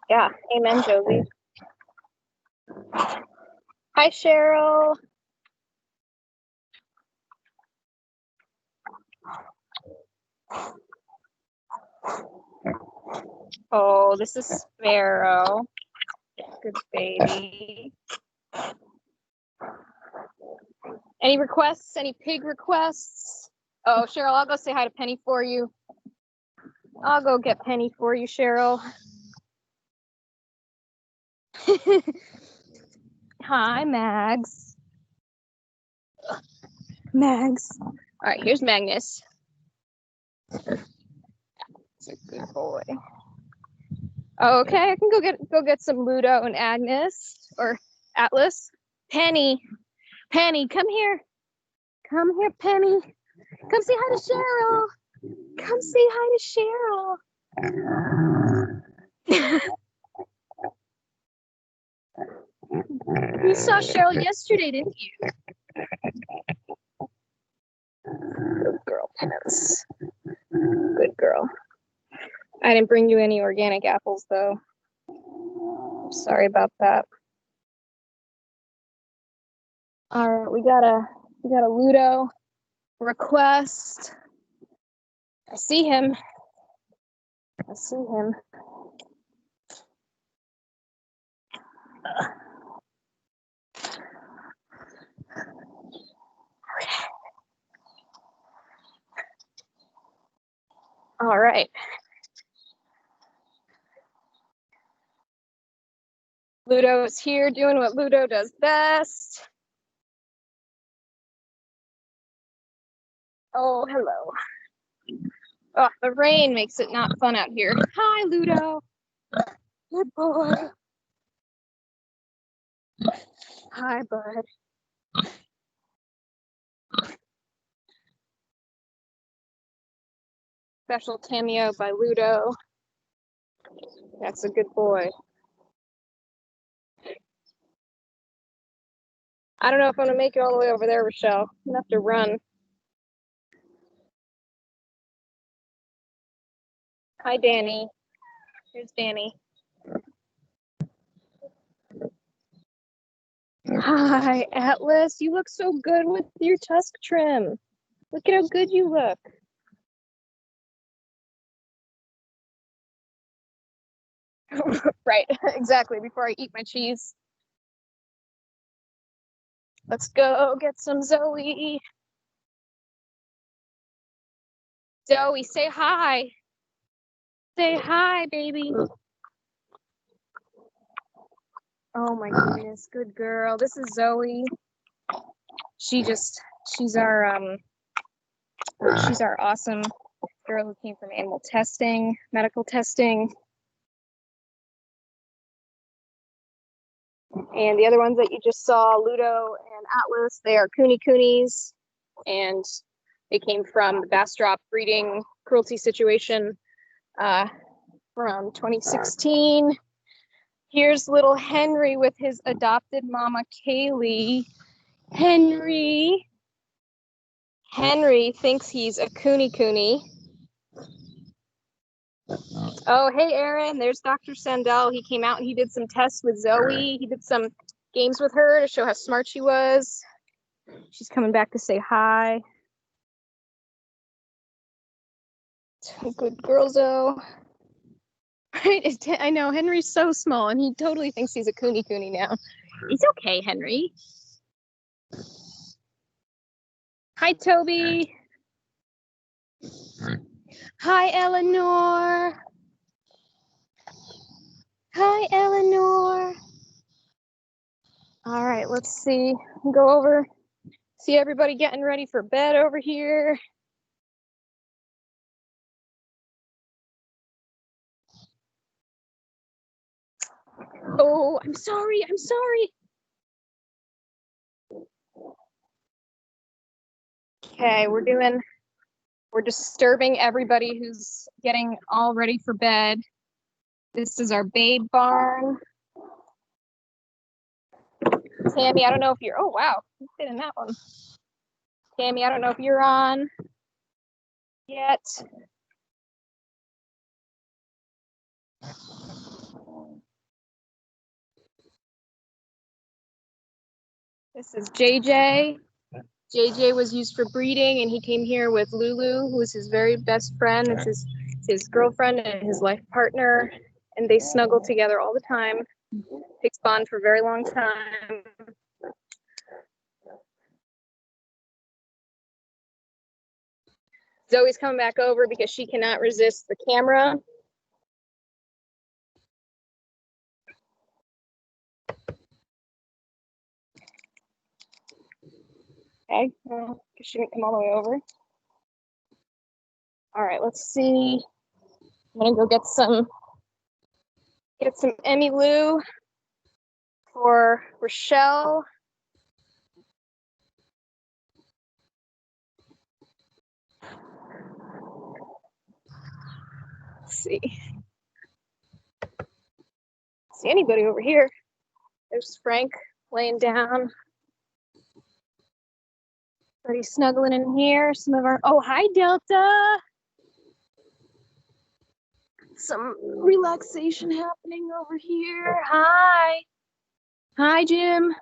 Yeah, amen, Josie. Hi, Cheryl. Oh, this is Sparrow. Good baby. Any requests? Any pig requests? Oh, Cheryl, I'll go say hi to Penny for you. I'll go get Penny for you, Cheryl. Hi, Mags. Mags. All right, here's Magnus. He's a good boy. Okay, I can go get some Ludo and Agnes or Atlas. Penny, come here. Come here, Penny. Come say hi to Cheryl. Come say hi to Cheryl. You saw Cheryl yesterday, didn't you? Good girl, Pence. Good girl. I didn't bring you any organic apples, though. I'm sorry about that. All right, we got a Ludo request. I see him. All right. Ludo is here doing what Ludo does best. Oh, hello. Oh, the rain makes it not fun out here. Hi, Ludo. Good boy. Hi, bud. Special cameo by Ludo. That's a good boy. I don't know if I'm gonna make it all the way over there, Rochelle. I'm gonna have to run. Hi, Danny. Here's Danny. Hi, Atlas. You look so good with your tusk trim. Look at how good you look. Right, exactly, before I eat my cheese. Let's go get some Zoe. Zoe, say hi. Say hi, baby. Oh my goodness, good girl. This is Zoe. She's our awesome girl who came from animal testing, medical testing. And the other ones that you just saw, Ludo and Atlas, they are Coonies, and they came from the Bastrop breeding cruelty situation from 2016. Here's little Henry with his adopted mama, Kaylee. Henry thinks he's a Coonie. Oh, hey, Aaron, there's Dr. Sandell. He came out and he did some tests with Zoe. He did some games with her to show how smart she was. She's coming back to say hi. Good girl, Zoe. Right? I know, Henry's so small and he totally thinks he's a Coonie now. It's okay, Henry. Hi, Toby. Hi, Eleanor. Hi, Eleanor. All right, let's see. Go over, see everybody getting ready for bed over here. Oh, I'm sorry. Okay, we're disturbing everybody who's getting all ready for bed. This is our babe barn. Tammy, I don't know if you're, oh wow, you fit in that one. Tammy, I don't know if you're on yet. This is JJ. JJ was used for breeding, and he came here with Lulu, who is his very best friend. It's his girlfriend and his life partner, and they snuggle together all the time. Pigs bond for a very long time. Zoe's coming back over because she cannot resist the camera. Okay, well, she didn't come all the way over. All right, let's see. I'm gonna go get some Emmy Lou for Rochelle. Let's see. See anybody over here? There's Frank laying down. Everybody snuggling in here. Some of our, oh, hi, Delta. Some relaxation happening over here. Hi. Hi, Jim.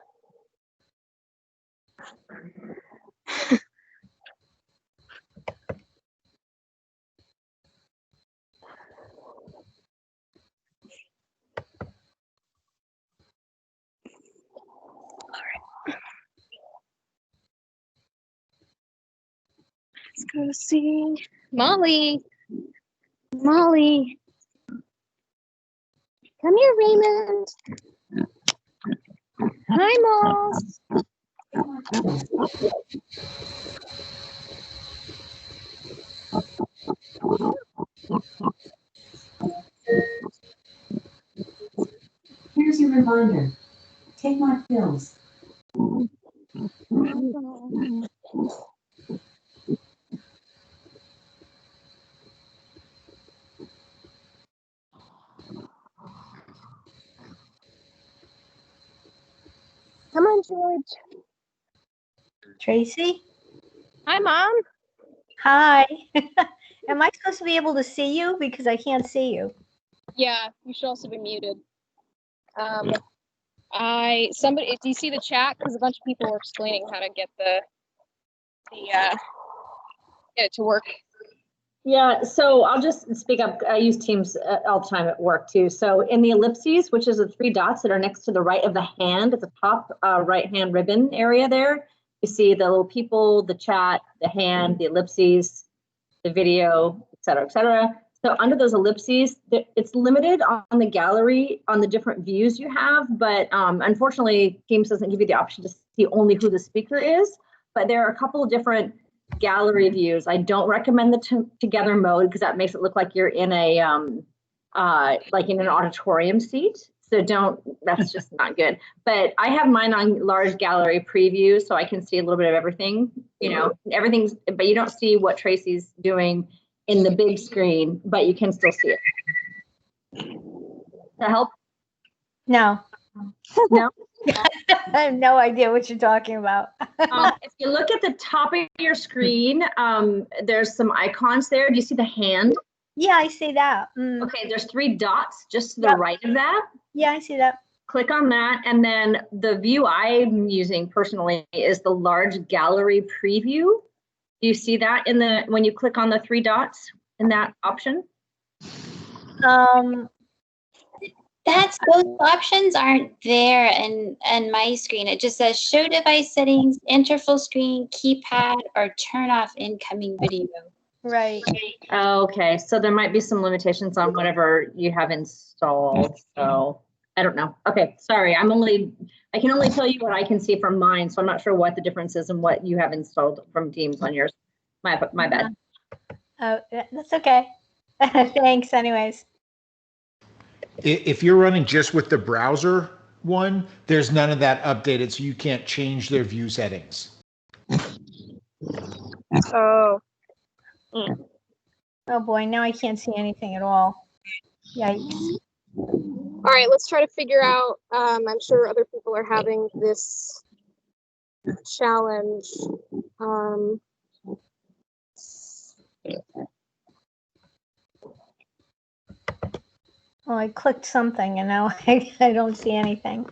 Let's go see Molly. Molly. Come here, Raymond. Hi, Moss. Here's your reminder. Take my pills. Come on, George. Tracy? Hi, Mom. Hi. Am I supposed to be able to see you? Because I can't see you. Yeah, you should also be muted. Do you see the chat? Because a bunch of people were explaining how to get get it to work. Yeah, so I'll just speak up. I use Teams all the time at work too. So in the ellipses, which is the three dots that are next to the right of the hand at the top right-hand ribbon area there, you see the little people, the chat, the hand, the ellipses, the video, et cetera, et cetera. So under those ellipses, it's limited on the gallery, on the different views you have, but unfortunately, Teams doesn't give you the option to see only who the speaker is, but there are a couple of different gallery views. I don't recommend the together mode because that makes it look like you're in a like in an auditorium seat. So that's just not good. But I have mine on large gallery preview so I can see a little bit of everything, everything's, but you don't see what Tracy's doing in the big screen, but you can still see it. Does that help? No. No? I have no idea what you're talking about. If you look at the top of your screen, there's some icons there. Do you see the hand? Yeah, I see that. Okay, there's three dots just to the right of that. Yeah, I see that. Click on that, and then the view I'm using personally is the large gallery preview. Do you see that when you click on the three dots in that option? Those options aren't there in my screen. It just says show device settings, enter full screen, keypad, or turn off incoming video. Right. Okay, so there might be some limitations on whatever you have installed. So I don't know. Okay, sorry. I can only tell you what I can see from mine. So I'm not sure what the difference is and what you have installed from Teams on yours. My bad. Oh, that's okay. Thanks anyways. If you're running just with the browser one, there's none of that updated, so you can't change their view settings. Oh. Oh boy, now I can't see anything at all. Yikes. All right, let's try to figure out. I'm sure other people are having this challenge. Oh, I clicked something and now I don't see anything.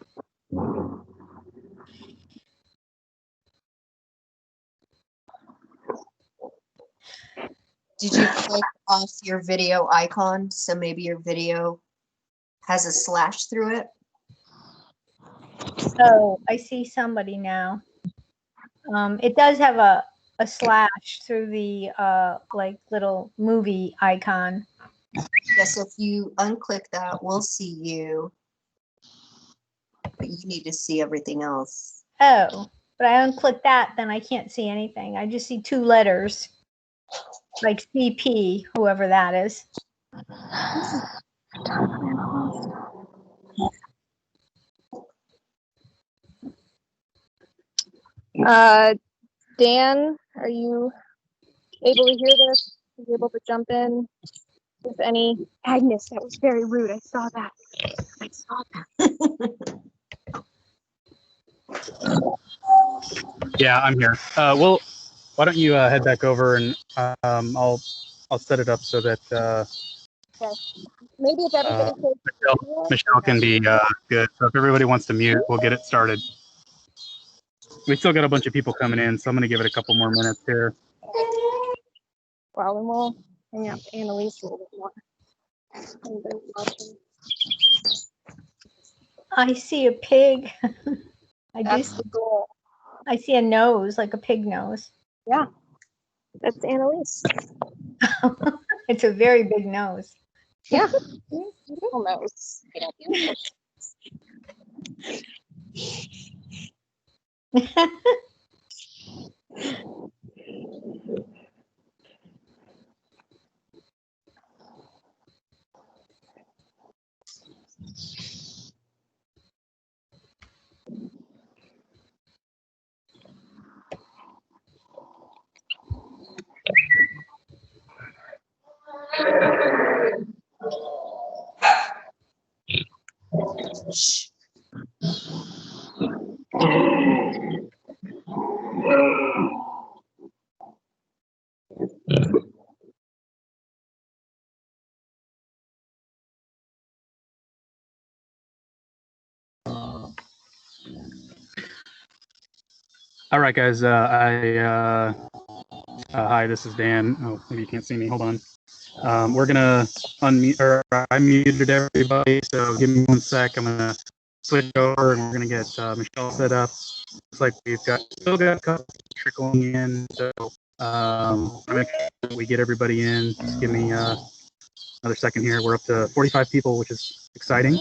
click off your video icon, so maybe your video has a slash through it. Oh, I see somebody now. It does have a slash through the like little movie icon. Yes, if you unclick that, we'll see you. But you need to see everything else. Oh, but I unclick that, then I can't see anything. I just see 2 letters, like CP, whoever that is. Dan, are you able to hear this? Are you able to jump in with any? Agnes, that was very rude. I saw that. I saw that. Yeah, I'm here. Well, why don't you head back over and I'll set it up so that Okay. Maybe if everybody could. Michelle can be good. So if everybody wants to mute, we'll get it started. We still got a bunch of people coming in, so I'm going to give it a couple more minutes here. Well, then we'll hang out to Annalise a little bit more. Everybody's watching. I see a pig. I That's do. the goal. I see a nose, like a pig nose. Yeah, that's Annalise. It's a very big nose. Yeah, beautiful nose. Beautiful. All right, guys. Hi, this is Dan. Oh, maybe you can't see me. Hold on. We're gonna unmute, or I muted everybody. So give me 1 sec. I'm gonna switch over, and we're gonna get Michelle set up. Looks like we've still got a couple trickling in. So I'm gonna make sure that we get everybody in. Just give me another second here. We're up to 45 people, which is exciting.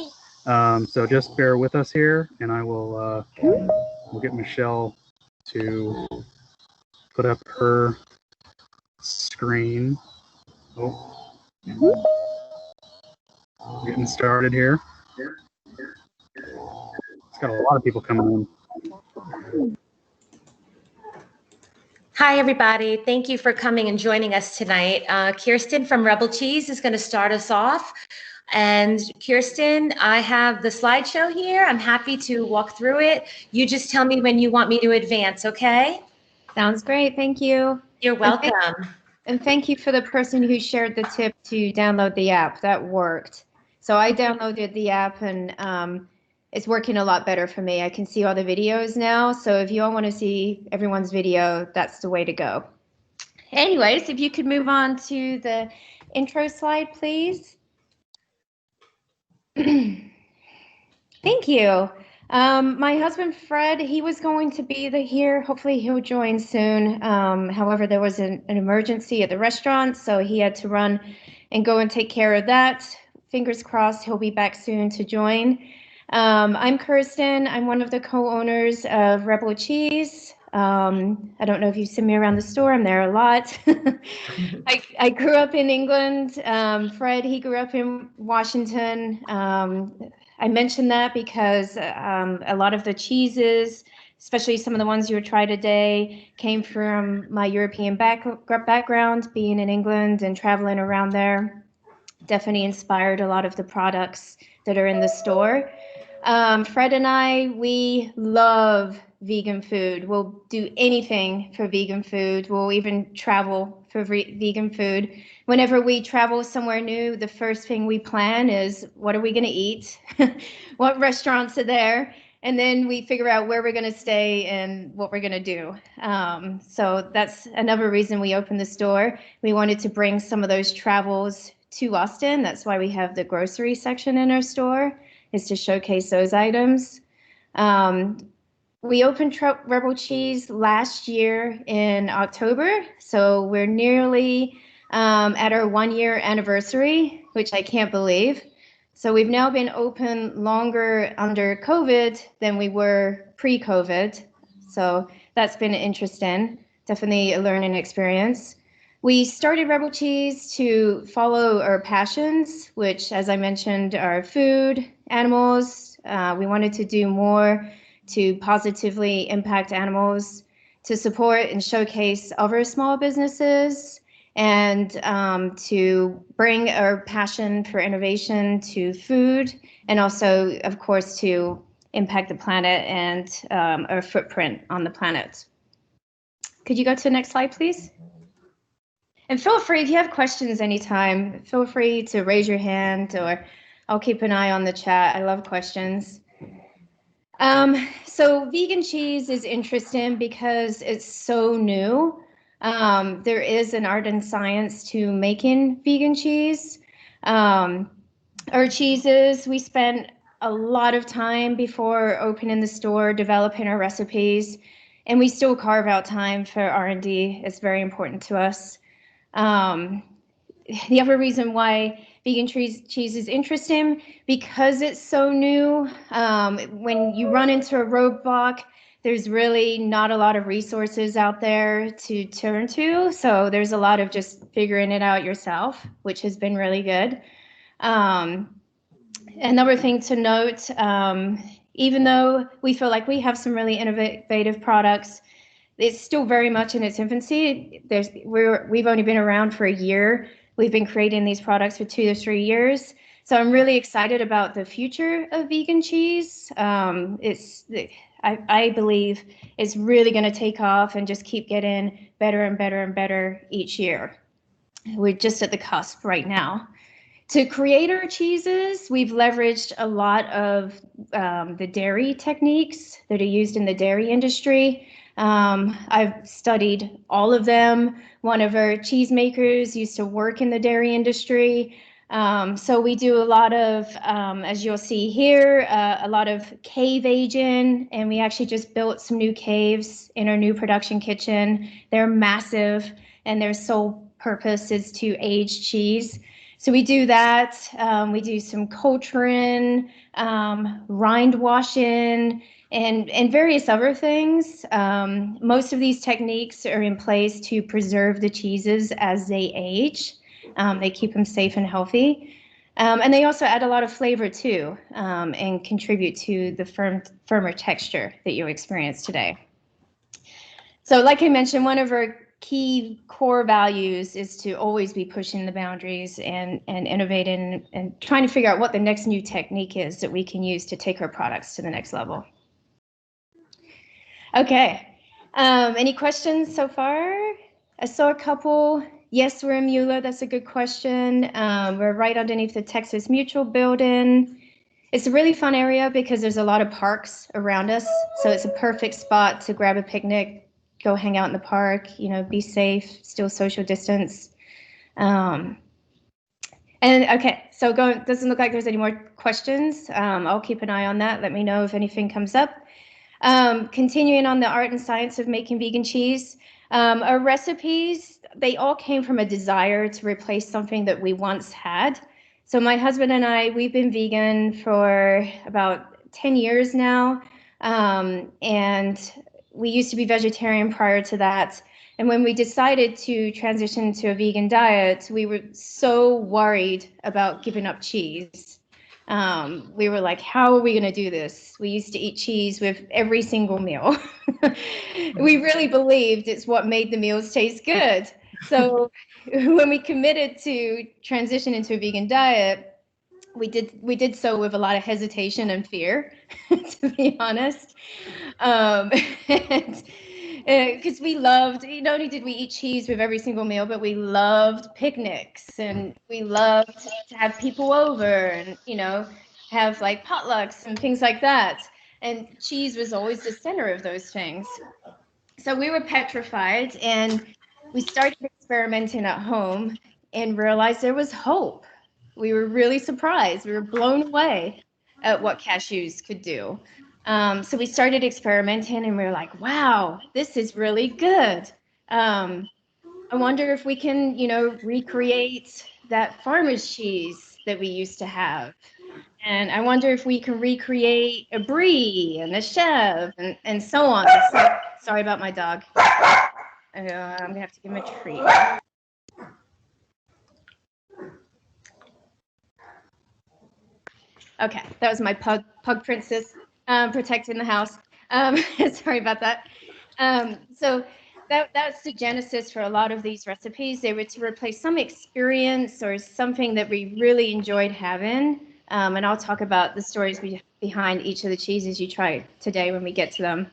So just bear with us here, and I will we'll get Michelle to put up her screen. Oh, getting started here. It's got a lot of people coming in. Hi, everybody. Thank you for coming and joining us tonight. Kirsten from Rebel Cheese is going to start us off. And Kirsten, I have the slideshow here. I'm happy to walk through it. You just tell me when you want me to advance, okay? Sounds great. Thank you. You're welcome. And thank you for the person who shared the tip to download the app. That worked. So I downloaded the app and it's working a lot better for me. I can see all the videos now. So if you all want to see everyone's video, that's the way to go. Anyways, if you could move on to the intro slide, please. Thank you. My husband, Fred, he was going to be here. Hopefully he'll join soon. However, there was an emergency at the restaurant, so he had to run and go and take care of that. Fingers crossed he'll be back soon to join. I'm Kirsten. I'm one of the co-owners of Rebel Cheese. I don't know if you've seen me around the store. I'm there a lot. I grew up in England. Fred, he grew up in Washington. I mentioned that because a lot of the cheeses, especially some of the ones you would try today, came from my European background, being in England and traveling around there. Definitely inspired a lot of the products that are in the store. Fred and I, we love vegan food. We'll do anything for vegan food. We'll even travel for vegan food. Whenever we travel somewhere new, the first thing we plan is, what are we going to eat? What restaurants are there? and then we figure out where we're going to stay and what we're going to do. So that's another reason we opened the store. We wanted to bring some of those travels to Austin. That's why we have the grocery section in our store, is to showcase those items. We opened Rebel Cheese last year in October, so we're nearly at our 1-year anniversary, which I can't believe. So we've now been open longer under COVID than we were pre-COVID. So that's been interesting, definitely a learning experience. We started Rebel Cheese to follow our passions, which, as I mentioned, are food, animals. We wanted to do more to positively impact animals, to support and showcase other small businesses, and to bring our passion for innovation to food, and also, of course, to impact the planet and our footprint on the planet. Could you go to the next slide, please? And feel free, if you have questions anytime, feel free to raise your hand, or I'll keep an eye on the chat. I love questions. So vegan cheese is interesting because it's so new. There is an art and science to making vegan cheese. Our cheeses, we spent a lot of time before opening the store developing our recipes, and we still carve out time for R&D. It's very important to us. The other reason why vegan cheese is interesting, because it's so new. When you run into a roadblock, there's really not a lot of resources out there to turn to. So there's a lot of just figuring it out yourself, which has been really good. Another thing to note, even though we feel like we have some really innovative products, it's still very much in its infancy. We've only been around for a year. We've been creating these products for 2 to 3 years. So I'm really excited about the future of vegan cheese. I believe it's really going to take off and just keep getting better and better and better each year. We're just at the cusp right now. To create our cheeses, we've leveraged a lot of the dairy techniques that are used in the dairy industry. I've studied all of them. One of our cheesemakers used to work in the dairy industry. So we do a lot of, as you'll see here, a lot of cave aging, and we actually just built some new caves in our new production kitchen. They're massive, and their sole purpose is to age cheese. So we do that. We do some culturing, rind washing, and various other things. Most of these techniques are in place to preserve the cheeses as they age. They keep them safe and healthy. And they also add a lot of flavor too, and contribute to the firmer texture that you experience today. So like I mentioned, one of our key core values is to always be pushing the boundaries and innovating and trying to figure out what the next new technique is that we can use to take our products to the next level. Okay, any questions so far? I saw a couple. Yes, we're in Mueller. That's a good question. We're right underneath the Texas Mutual building. It's a really fun area because there's a lot of parks around us. So it's a perfect spot to grab a picnic, go hang out in the park, be safe, still social distance. And okay, so doesn't look like there's any more questions. I'll keep an eye on that. Let me know if anything comes up. Continuing on the art and science of making vegan cheese. Our recipes, they all came from a desire to replace something that we once had. So my husband and I, we've been vegan for about 10 years now. And we used to be vegetarian prior to that. And when we decided to transition to a vegan diet, we were so worried about giving up cheese. We were like, how are we going to do this? We used to eat cheese with every single meal. We really believed it's what made the meals taste good. So when we committed to transition into a vegan diet, we did so with a lot of hesitation and fear, to be honest. Because we loved, not only did we eat cheese with every single meal, but we loved picnics, and we loved to have people over and, have like potlucks and things like that. And cheese was always the center of those things. So we were petrified, and we started experimenting at home and realized there was hope. We were really surprised. We were blown away at what cashews could do. So we started experimenting, and we were like, wow, this is really good. I wonder if we can, recreate that farmer's cheese that we used to have. And I wonder if we can recreate a brie and a chèvre and so on. So, sorry about my dog. I'm gonna have to give him a treat. Okay, that was my pug princess protecting the house. Sorry about that. So that's the genesis for a lot of these recipes. They were to replace some experience or something that we really enjoyed having. And I'll talk about the stories behind each of the cheeses you try today when we get to them.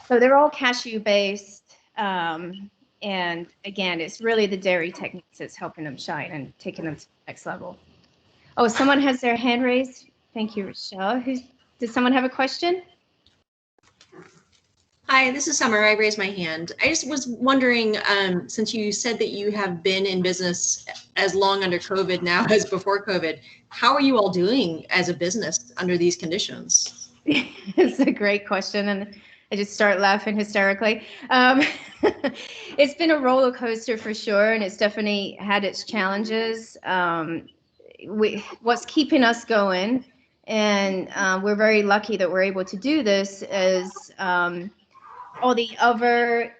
So they're all cashew based. And again, it's really the dairy techniques that's helping them shine and taking them to the next level. Oh, someone has their hand raised. Thank you, Rochelle. Does someone have a question? Hi, this is Summer. I raised my hand. I just was wondering, since you said that you have been in business as long under COVID now as before COVID, how are you all doing as a business under these conditions? It's a great question, and I just start laughing hysterically. It's been a roller coaster for sure, and it's definitely had its challenges. What's keeping us going, and we're very lucky that we're able to do this, is all the other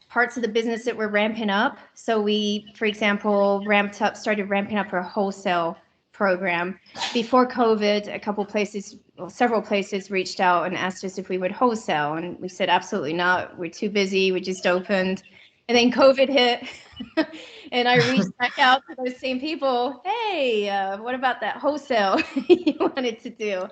parts of the business that we're ramping up. So we, for example, started ramping up our wholesale program. Before COVID, several places reached out and asked us if we would wholesale, and we said absolutely not. We're too busy. We just opened, and then COVID hit, and I reached back out to those same people. Hey, what about that wholesale you wanted to do?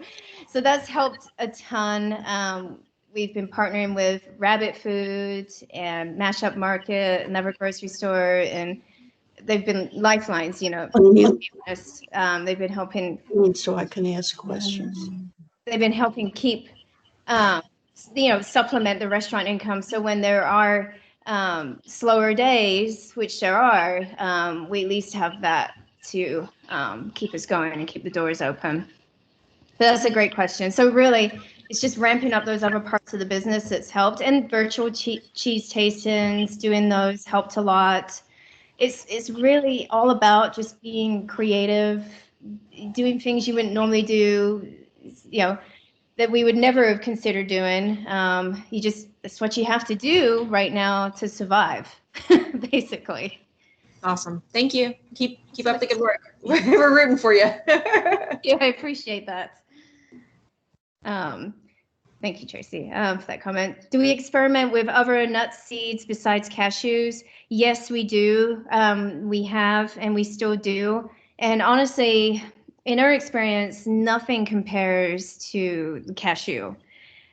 So that's helped a ton. We've been partnering with Rabbit Foods and Mashup Market, Never Grocery Store, and they've been lifelines, helping us. They've been helping. So I can ask questions. They've been helping keep, supplement the restaurant income. So when there are slower days, which there are, we at least have that to keep us going and keep the doors open. But that's a great question. So really, it's just ramping up those other parts of the business that's helped, and virtual cheese tastings, doing those helped a lot. It's really all about just being creative, doing things you wouldn't normally do, that we would never have considered doing. It's what you have to do right now to survive, basically. Awesome. Thank you. Keep up the good work. We're rooting for you. Yeah, I appreciate that. Thank you, Tracy, for that comment. Do we experiment with other nuts, seeds besides cashews? Yes, we do. We have, and we still do. And honestly, in our experience, nothing compares to the cashew.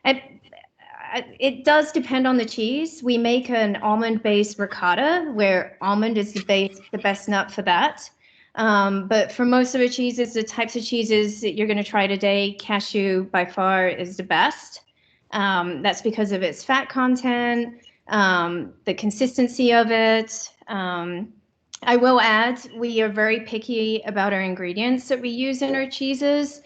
It does depend on the cheese. We make an almond-based ricotta, where almond is the best nut for that. But for most of the cheeses, the types of cheeses that you're going to try today, cashew by far is the best. That's because of its fat content, the consistency of it. I will add, we are very picky about our ingredients that we use in our cheeses.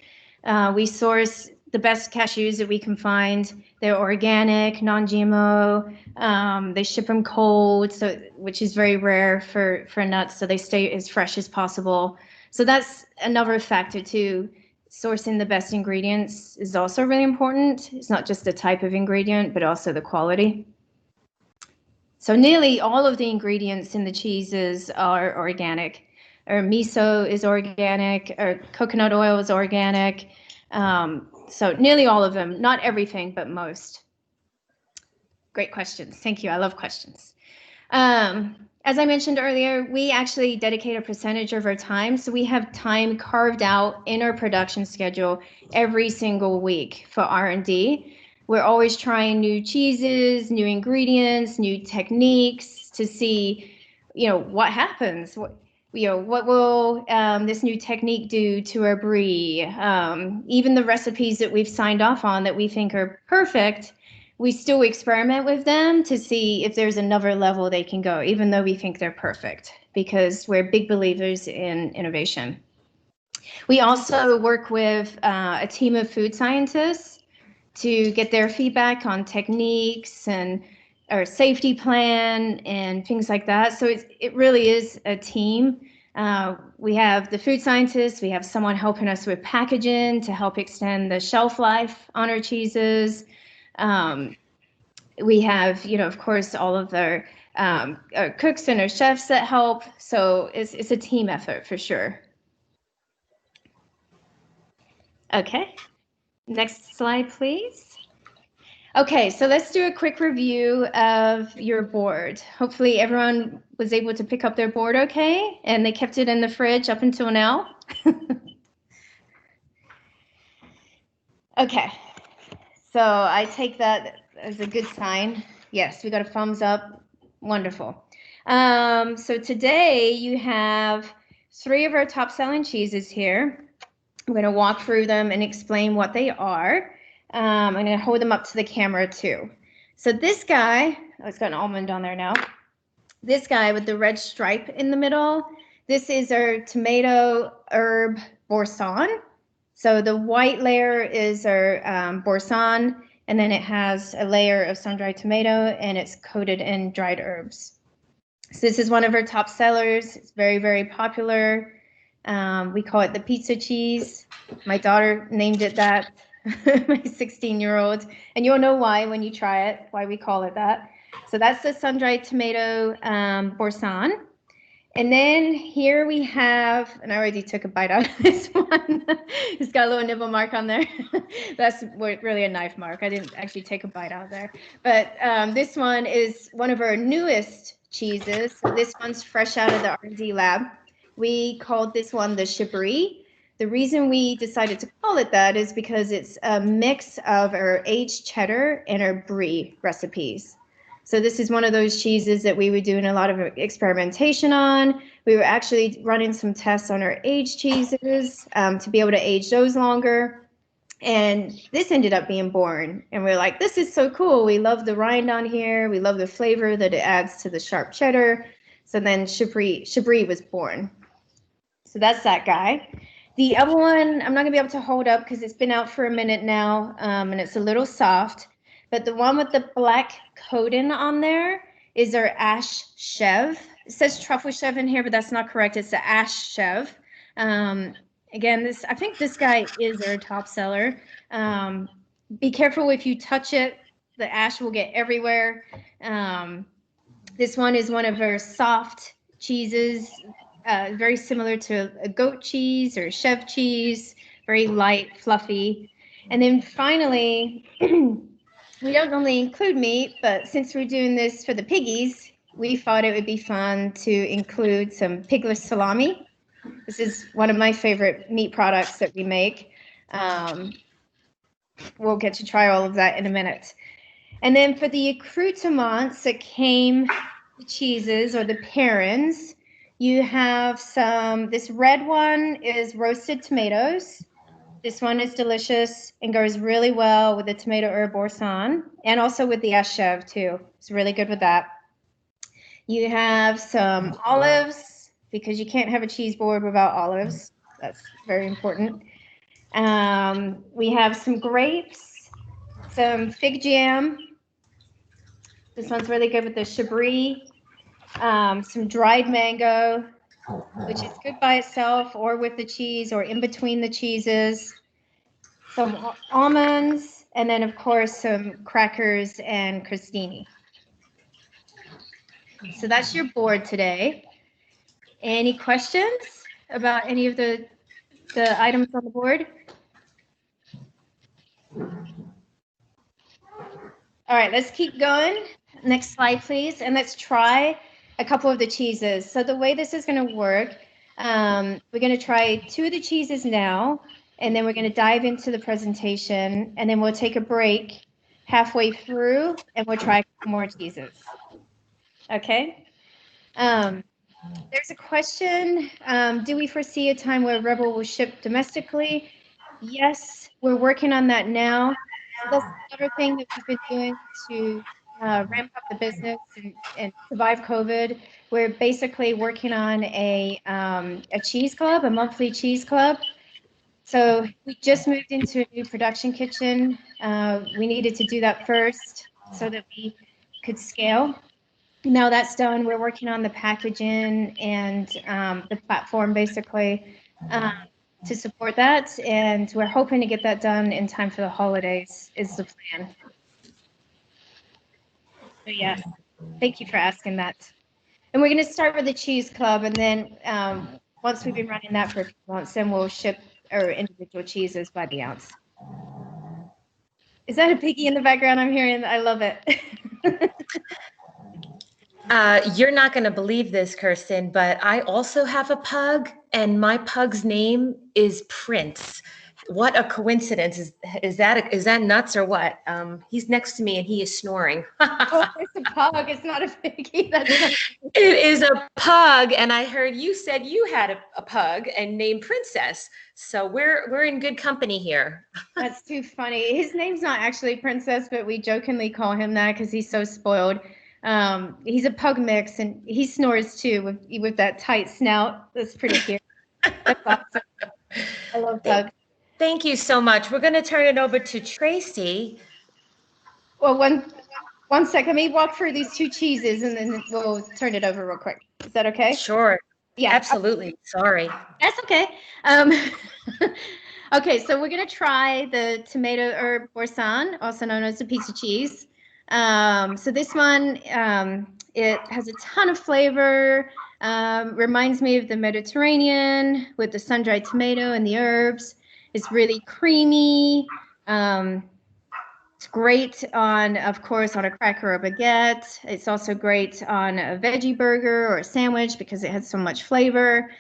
We source the best cashews that we can find. They're organic, non-GMO. They ship them cold, which is very rare for nuts, so they stay as fresh as possible. So that's another factor too. Sourcing the best ingredients is also really important. It's not just the type of ingredient, but also the quality. So nearly all of the ingredients in the cheeses are organic. Our miso is organic, our coconut oil is organic. So nearly all of them, not everything, but most. Great questions. Thank you. I love questions. As I mentioned earlier, we actually dedicate a percentage of our time. So we have time carved out in our production schedule every single week for R&D. We're always trying new cheeses, new ingredients, new techniques to see, what happens. what will this new technique do to our brie? Even the recipes that we've signed off on that we think are perfect, we still experiment with them to see if there's another level they can go, even though we think they're perfect, because we're big believers in innovation. We also work with a team of food scientists to get their feedback on techniques and our safety plan and things like that. So it really is a team. We have the food scientists, we have someone helping us with packaging to help extend the shelf life on our cheeses. We have, of course, all of our cooks and our chefs that help. So it's a team effort for sure. Okay, next slide, please. Okay, so let's do a quick review of your board. Hopefully everyone was able to pick up their board okay, and they kept it in the fridge up until now. Okay, so I take that as a good sign. Yes, we got a thumbs up. Wonderful. So today you have 3 of our top selling cheeses here. I'm going to walk through them and explain what they are. I'm going to hold them up to the camera too. So this guy, oh, it's got an almond on there now. This guy with the red stripe in the middle, this is our tomato herb boursin. So the white layer is our boursin, and then it has a layer of sun-dried tomato, and it's coated in dried herbs. So this is one of our top sellers. It's very, very popular. We call it the pizza cheese. My daughter named it that, my 16-year-old. And you'll know why when you try it, why we call it that. So that's the sun-dried tomato boursin. And then here we have, and I already took a bite out of this one. It's got a little nibble mark on there. That's really a knife mark. I didn't actually take a bite out there. But this one is one of our newest cheeses. So this one's fresh out of the R&D lab. We called this one the Chablis. The reason we decided to call it that is because it's a mix of our aged cheddar and our brie recipes. So this is one of those cheeses that we were doing a lot of experimentation on. We were actually running some tests on our aged cheeses to be able to age those longer. And this ended up being born. And we're like, this is so cool. We love the rind on here. We love the flavor that it adds to the sharp cheddar. So then Chablis was born. So that's that guy. The other one, I'm not gonna be able to hold up because it's been out for a minute now, and it's a little soft. But the one with the black coating on there is our Ash Chev. It says truffle chev in here, but that's not correct. It's the Ash Chev. Again, I think this guy is our top seller. Be careful if you touch it. The ash will get everywhere. This one is one of our soft cheeses, very similar to a goat cheese or chev cheese, very light, fluffy. And then finally, we don't normally include meat, but since we're doing this for the piggies, we thought it would be fun to include some pigless salami. This is one of my favorite meat products that we make. We'll get to try all of that in a minute. And then for the accoutrements that came, the cheeses or the parents, you have this red one is roasted tomatoes. This one is delicious and goes really well with the tomato herb boursin and also with the Ash Chev too. It's really good with that. You have some olives because you can't have a cheese board without olives. That's very important. We have some grapes, some fig jam. This one's really good with the Chablis. Some dried mango, which is good by itself or with the cheese or in between the cheeses. Some almonds, and then of course some crackers and crostini. So that's your board today. Any questions about any of the items on the board? All right, let's keep going. Next slide, please. And let's try a couple of the cheeses. So the way this is going to work, we're going to try 2 of the cheeses now, and then we're going to dive into the presentation, and then we'll take a break halfway through, and we'll try more cheeses. Okay? There's a question. Do we foresee a time where Rebel will ship domestically? Yes, we're working on that now. So that's another thing that we've been doing to ramp up the business and survive COVID. We're basically working on a cheese club, a monthly cheese club. So we just moved into a new production kitchen. We needed to do that first so that we could scale. Now that's done, we're working on the packaging and the platform basically to support that. And we're hoping to get that done in time for the holidays is the plan. So yeah, thank you for asking that. And we're going to start with the cheese club. And then once we've been running that for a few months, then we'll ship our individual cheeses by the ounce. Is that a piggy in the background I'm hearing? I love it. You're not going to believe this, Kirsten, but I also have a pug, and my pug's name is Prince. What a coincidence! Is that nuts or what? He's next to me, and he is snoring. Oh, it's a pug. It's not a piggy. That's It is a pug, and I heard you said you had a pug and named Princess. So we're in good company here. That's too funny. His name's not actually Princess, but we jokingly call him that because he's so spoiled. He's a pug mix, and he snores too with that tight snout. That's pretty cute. That's awesome. I love pugs. Thank you so much. We're going to turn it over to Tracy. Well, one sec. Let me walk through these two cheeses, and then we'll turn it over real quick. Is that okay? Sure. Yeah. Absolutely. Sorry. That's okay. Okay, so we're gonna try the tomato herb boursin, also known as the pizza cheese. So this one, it has a ton of flavor. Reminds me of the Mediterranean with the sun-dried tomato and the herbs. It's really creamy. It's great on, of course, on a cracker or baguette. It's also great on a veggie burger or a sandwich because it has so much flavor.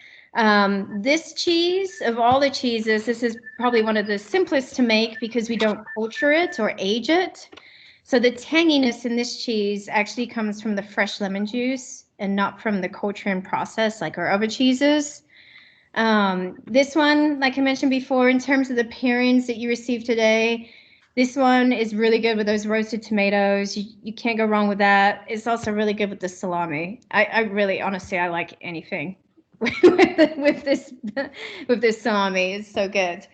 This cheese, of all the cheeses, this is probably one of the simplest to make because we don't culture it or age it. So the tanginess in this cheese actually comes from the fresh lemon juice and not from the culturing process like our other cheeses. This one, like I mentioned before, in terms of the pairings that you received today, this one is really good with those roasted tomatoes. You can't go wrong with that. It's also really good with the salami. I really, honestly, I like anything with this salami. It's so good.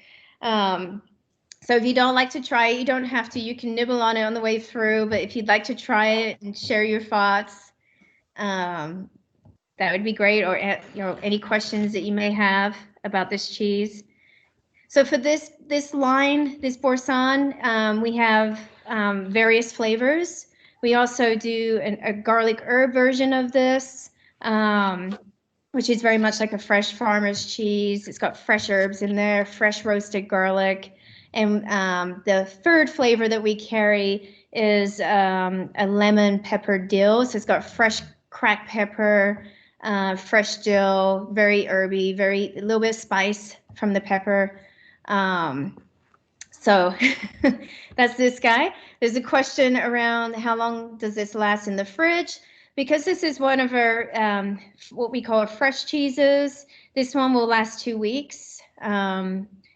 So if you don't like to try it, you don't have to. You can nibble on it on the way through. But if you'd like to try it and share your thoughts, that would be great. Or any questions that you may have about this cheese. So for this line, this boursin, we have various flavors. We also do a garlic herb version of this, which is very much like a fresh farmer's cheese. It's got fresh herbs in there, fresh roasted garlic. And the third flavor that we carry is a lemon pepper dill. So it's got fresh cracked pepper, fresh dill, very herby, a little bit of spice from the pepper. So that's this guy. There's a question around how long does this last in the fridge? Because this is one of our, what we call fresh cheeses, this one will last 2 weeks.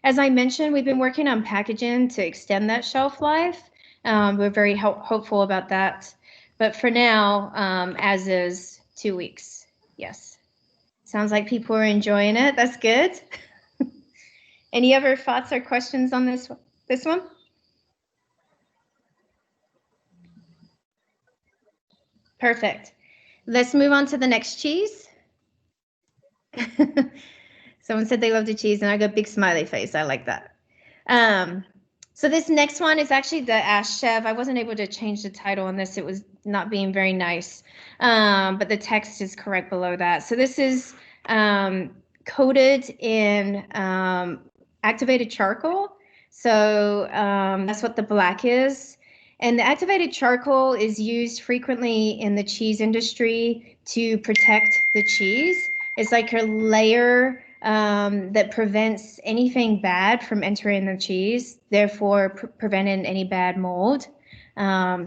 As I mentioned, we've been working on packaging to extend that shelf life. We're very hopeful about that. But for now, as is 2 weeks. Yes. Sounds like people are enjoying it. That's good. Any other thoughts or questions on this one? Perfect. Let's move on to the next cheese. Someone said they loved the cheese, and I got a big smiley face. I like that. So this next one is actually the Ash Chef. I wasn't able to change the title on this. It was not being very nice, but the text is correct below that. So this is coated in activated charcoal. So that's what the black is. And the activated charcoal is used frequently in the cheese industry to protect the cheese. It's like a layer that prevents anything bad from entering the cheese, therefore preventing any bad mold.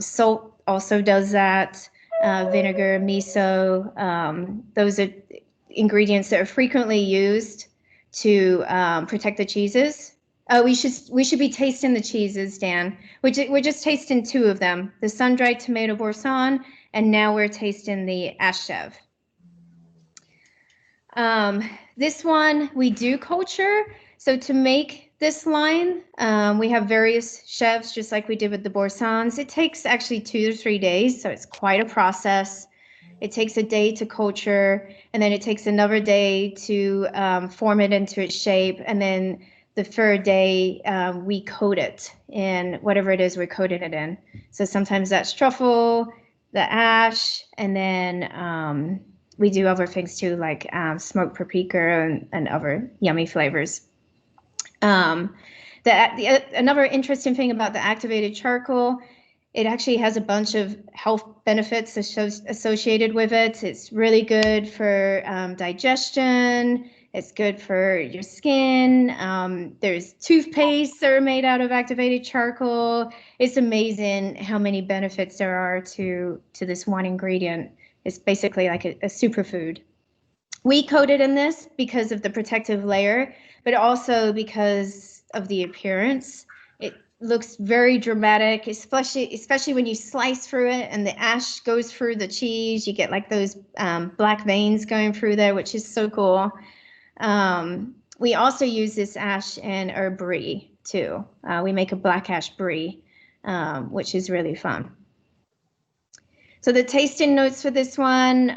Salt also does that. Vinegar, miso, those are ingredients that are frequently used to protect the cheeses. We should be tasting the cheeses, Dan. We're just tasting 2 of them: the sun-dried tomato boursin, and now we're tasting the Ash Chev. This one we do culture. So to make this line, we have various chefs, just like we did with the boursins. It takes actually 2 to 3 days, so it's quite a process. It takes a day to culture, and then it takes another day to form it into its shape, and then the 3rd day we coat it in whatever it is we're coating it in. So sometimes that's truffle, the ash, and then we do other things too, like smoked paprika and other yummy flavors. Another interesting thing about the activated charcoal, it actually has a bunch of health benefits associated with it. It's really good for digestion. It's good for your skin. There's toothpaste that are made out of activated charcoal. It's amazing how many benefits there are to this one ingredient. It's basically like a superfood. We coated in this because of the protective layer, but also because of the appearance. It looks very dramatic, especially when you slice through it and the ash goes through the cheese. You get like those black veins going through there, which is so cool. We also use this ash in our brie too. We make a black ash brie, which is really fun. So the tasting notes for this one,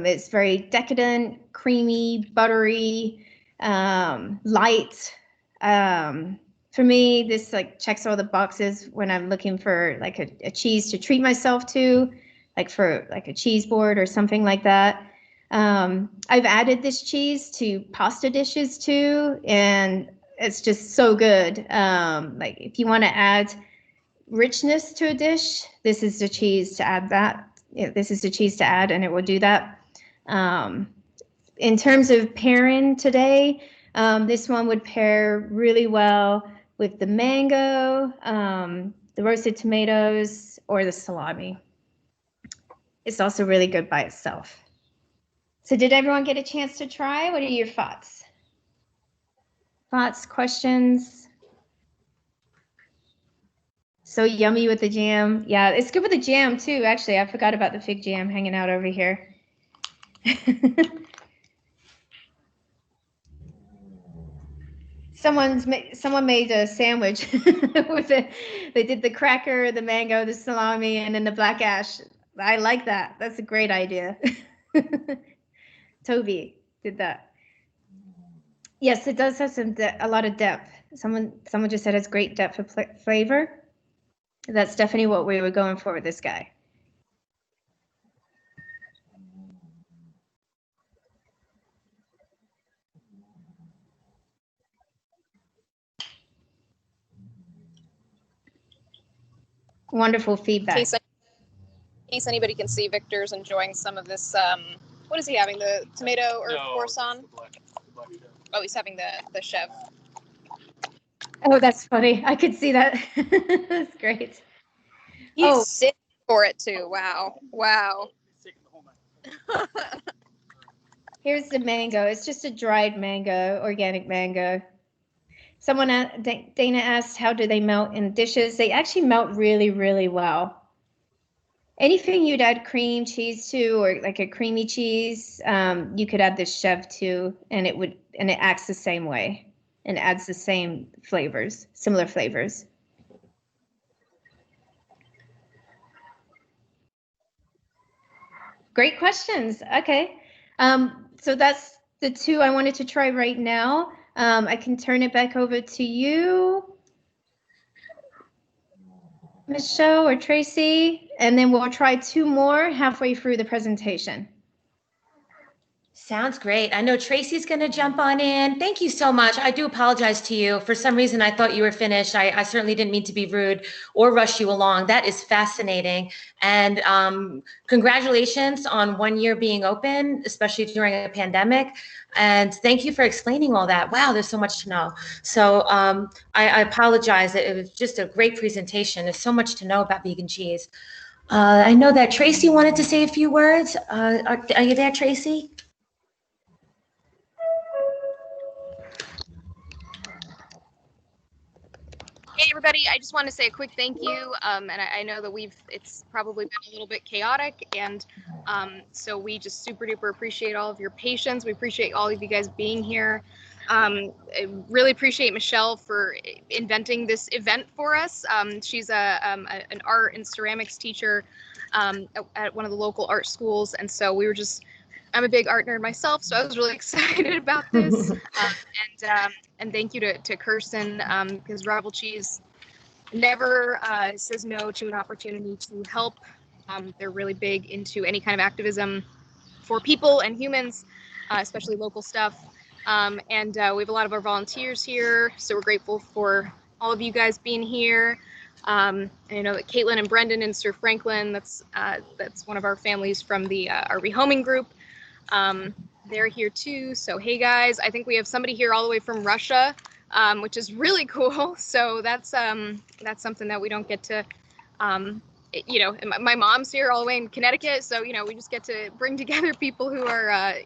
it's very decadent, creamy, buttery, light. For me, this like checks all the boxes when I'm looking for like a cheese to treat myself to, like for like a cheese board or something like that. I've added this cheese to pasta dishes too, and it's just so good. Like if you want to add richness to a dish, this is the cheese to add that. This is the cheese to add, and it will do that. In terms of pairing today, this one would pair really well with the mango, the roasted tomatoes, or the salami. It's also really good by itself. So did everyone get a chance to try? What are your thoughts? Thoughts, questions? So yummy with the jam. Yeah, it's good with the jam too, actually. I forgot about the fig jam hanging out over here. Someone made a sandwich with they did the cracker, the mango, the salami, and then the black ash. I like that. That's a great idea. Toby did that. Yes, it does have a lot of depth. Someone just said it's great depth of flavor. That's definitely what we were going for with this guy. Wonderful feedback. In case anybody can see, Victor's enjoying some of this. What is he having? The tomato or boursin? Oh, he's having the chef. Oh, that's funny. I could see that. That's great. He's sitting for it too. Wow. Wow. Here's the mango. It's just a dried mango, organic mango. Someone, Dana asked, how do they melt in dishes? They actually melt really, really well. Anything you'd add cream cheese to, or like a creamy cheese, you could add this chef to, and it acts the same way and adds the same flavors, similar flavors. Great questions. Okay. So that's the 2 I wanted to try right now. I can turn it back over to you, Michelle or Tracy, and then we'll try 2 more halfway through the presentation. Sounds great. I know Tracy's going to jump on in. Thank you so much. I do apologize to you. For some reason, I thought you were finished. I certainly didn't mean to be rude or rush you along. That is fascinating. And congratulations on 1 year being open, especially during a pandemic. And thank you for explaining all that. Wow, there's so much to know. So I apologize. It was just a great presentation. There's so much to know about vegan cheese. I know that Tracy wanted to say a few words. Are you there, Tracy? Hey everybody, I just want to say a quick thank you. And I know that it's probably been a little bit chaotic, and so we just super duper appreciate all of your patience. We appreciate all of you guys being here. I really appreciate Michelle for inventing this event for us. She's an art and ceramics teacher at one of the local art schools, and so I'm a big art nerd myself, so I was really excited about this. And thank you to Kirsten, because Rebel Cheese never says no to an opportunity to help. They're really big into any kind of activism for people and humans, especially local stuff. And we have a lot of our volunteers here, so we're grateful for all of you guys being here. And I know that Caitlin and Brendan and Sir Franklin, that's one of our families from our rehoming group. They're here too. So hey guys, I think we have somebody here all the way from Russia, which is really cool. So that's something that we don't get to, my mom's here all the way in Connecticut. So, we just get to bring together people who are,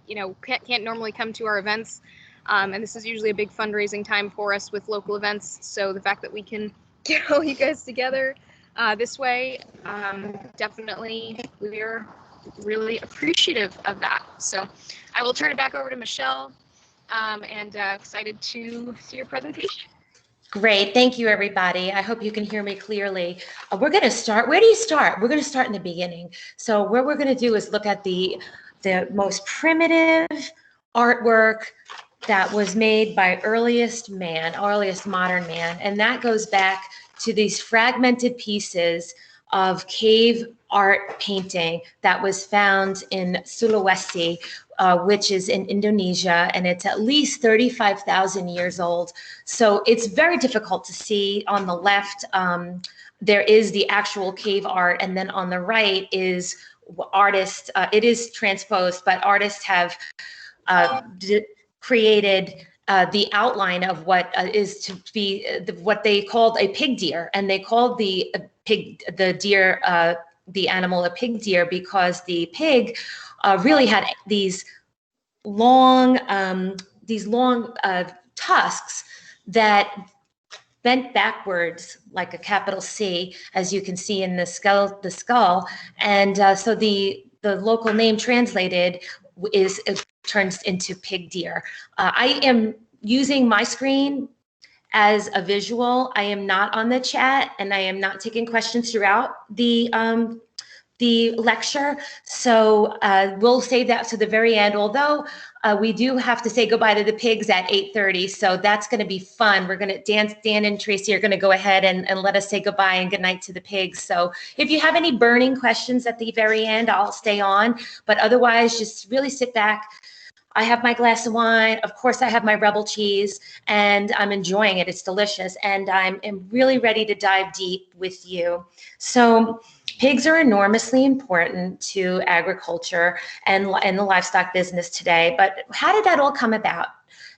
can't normally come to our events. And this is usually a big fundraising time for us with local events. So the fact that we can get all you guys together this way, definitely we're really appreciative of that. So I will turn it back over to Michelle, and excited to see your presentation. Great. Thank you, everybody. I hope you can hear me clearly. We're going to start. Where do you start? We're going to start in the beginning. So what we're going to do is look at the most primitive artwork that was made by earliest modern man. And that goes back to these fragmented pieces of cave art painting that was found in Sulawesi, which is in Indonesia, and it's at least 35,000 years old. So it's very difficult to see. On the left, there is the actual cave art, and then on the right is artists. It is transposed, but artists have created the outline of what is to be what they called a pig deer, and they called the animal a pig deer because the pig really had these long tusks that bent backwards like a capital C, as you can see in the skull. And so the local name translated turns into pig deer. I am using my screen as a visual. I am not on the chat, and I am not taking questions throughout the lecture. So we'll save that to the very end, although we do have to say goodbye to the pigs at 8:30. So that's going to be fun. We're going to Dan and Tracy are going to go ahead and let us say goodbye and good night to the pigs. So if you have any burning questions at the very end, I'll stay on. But otherwise, just really sit back. I have my glass of wine. Of course, I have my Rebel cheese, and I'm enjoying it. It's delicious. And I'm really ready to dive deep with you. So pigs are enormously important to agriculture and the livestock business today. But how did that all come about?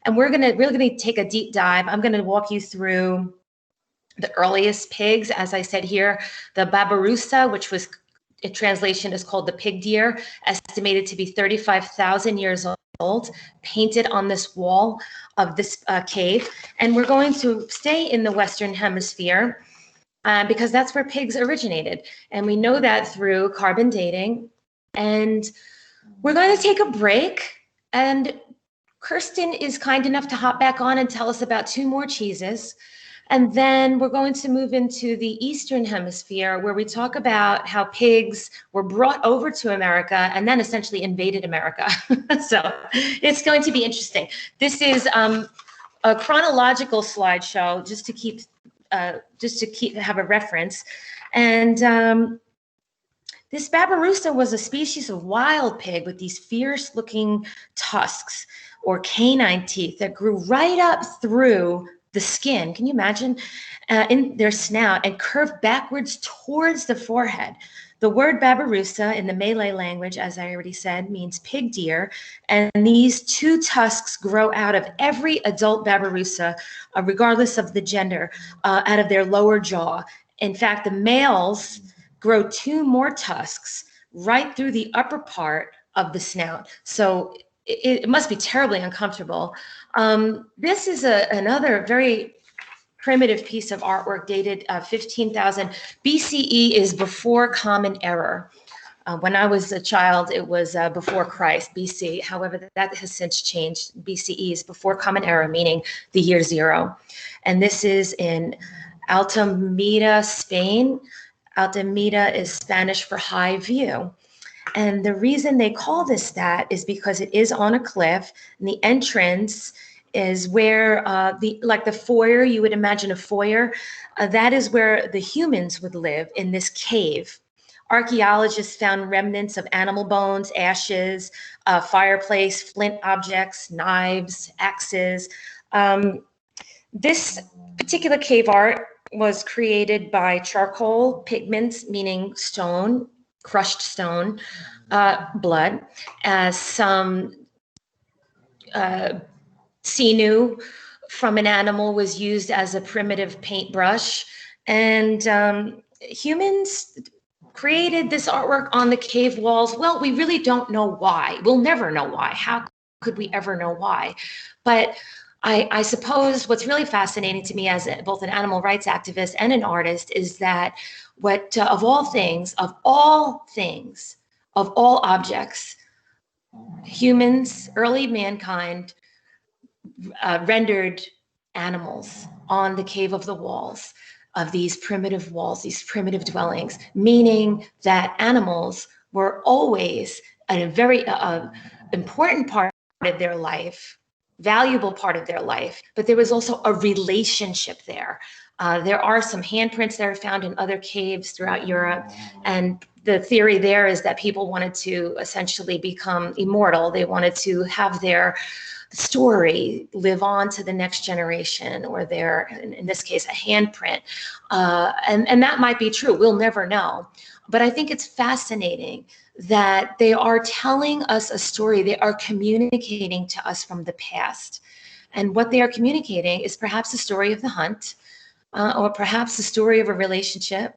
And we're really going to take a deep dive. I'm going to walk you through the earliest pigs. As I said here, the babirusa, which was in translation is called the pig deer, estimated to be 35,000 years old, painted on this wall of this cave. And we're going to stay in the Western Hemisphere because that's where pigs originated. And we know that through carbon dating. And we're going to take a break. And Kirsten is kind enough to hop back on and tell us about 2 more cheeses. And then we're going to move into the Eastern Hemisphere, where we talk about how pigs were brought over to America and then essentially invaded America. So it's going to be interesting. This is a chronological slideshow, just to have a reference. And this babirusa was a species of wild pig with these fierce-looking tusks or canine teeth that grew right up through the skin. Can you imagine? In their snout, and curved backwards towards the forehead. The word babirusa in the Malay language, as I already said, means pig deer. And these 2 tusks grow out of every adult babirusa, regardless of the gender, out of their lower jaw. In fact, the males grow 2 more tusks right through the upper part of the snout. So it must be terribly uncomfortable. This is another very primitive piece of artwork dated 15,000 BCE is before Common Era. When I was a child, it was before Christ, BC. However, that has since changed. BCE is before Common Era, meaning the year 0. And this is in Altamira, Spain. Altamira is Spanish for high view. And the reason they call this that is because it is on a cliff, and the entrance is where like the foyer, you would imagine a foyer, that is where the humans would live, in this cave. Archaeologists found remnants of animal bones, ashes, fireplace, flint objects, knives, axes. This particular cave art was created by charcoal pigments, meaning stone, crushed stone, blood, some sinew from an animal was used as a primitive paintbrush, and humans created this artwork on the cave walls. Well, we really don't know why. We'll never know why. How could we ever know why? But I suppose what's really fascinating to me as both an animal rights activist and an artist is that what of all objects, humans, early mankind, rendered animals on the cave of the walls of these primitive walls, these primitive dwellings, meaning that animals were always a very important part of their life, valuable part of their life, but there was also a relationship there. There are some handprints that are found in other caves throughout Europe, and the theory there is that people wanted to essentially become immortal. They wanted to have their story live on to the next generation, or their, in this case, a handprint. And that might be true. We'll never know. But I think it's fascinating that they are telling us a story. They are communicating to us from the past. And what they are communicating is perhaps the story of the hunt, or perhaps the story of a relationship.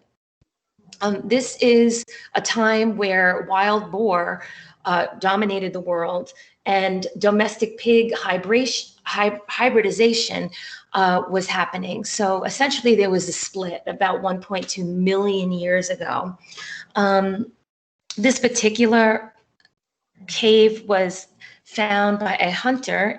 This is a time where wild boar dominated the world, and domestic pig hybridization was happening. So essentially there was a split about 1.2 million years ago. This particular cave was found by a hunter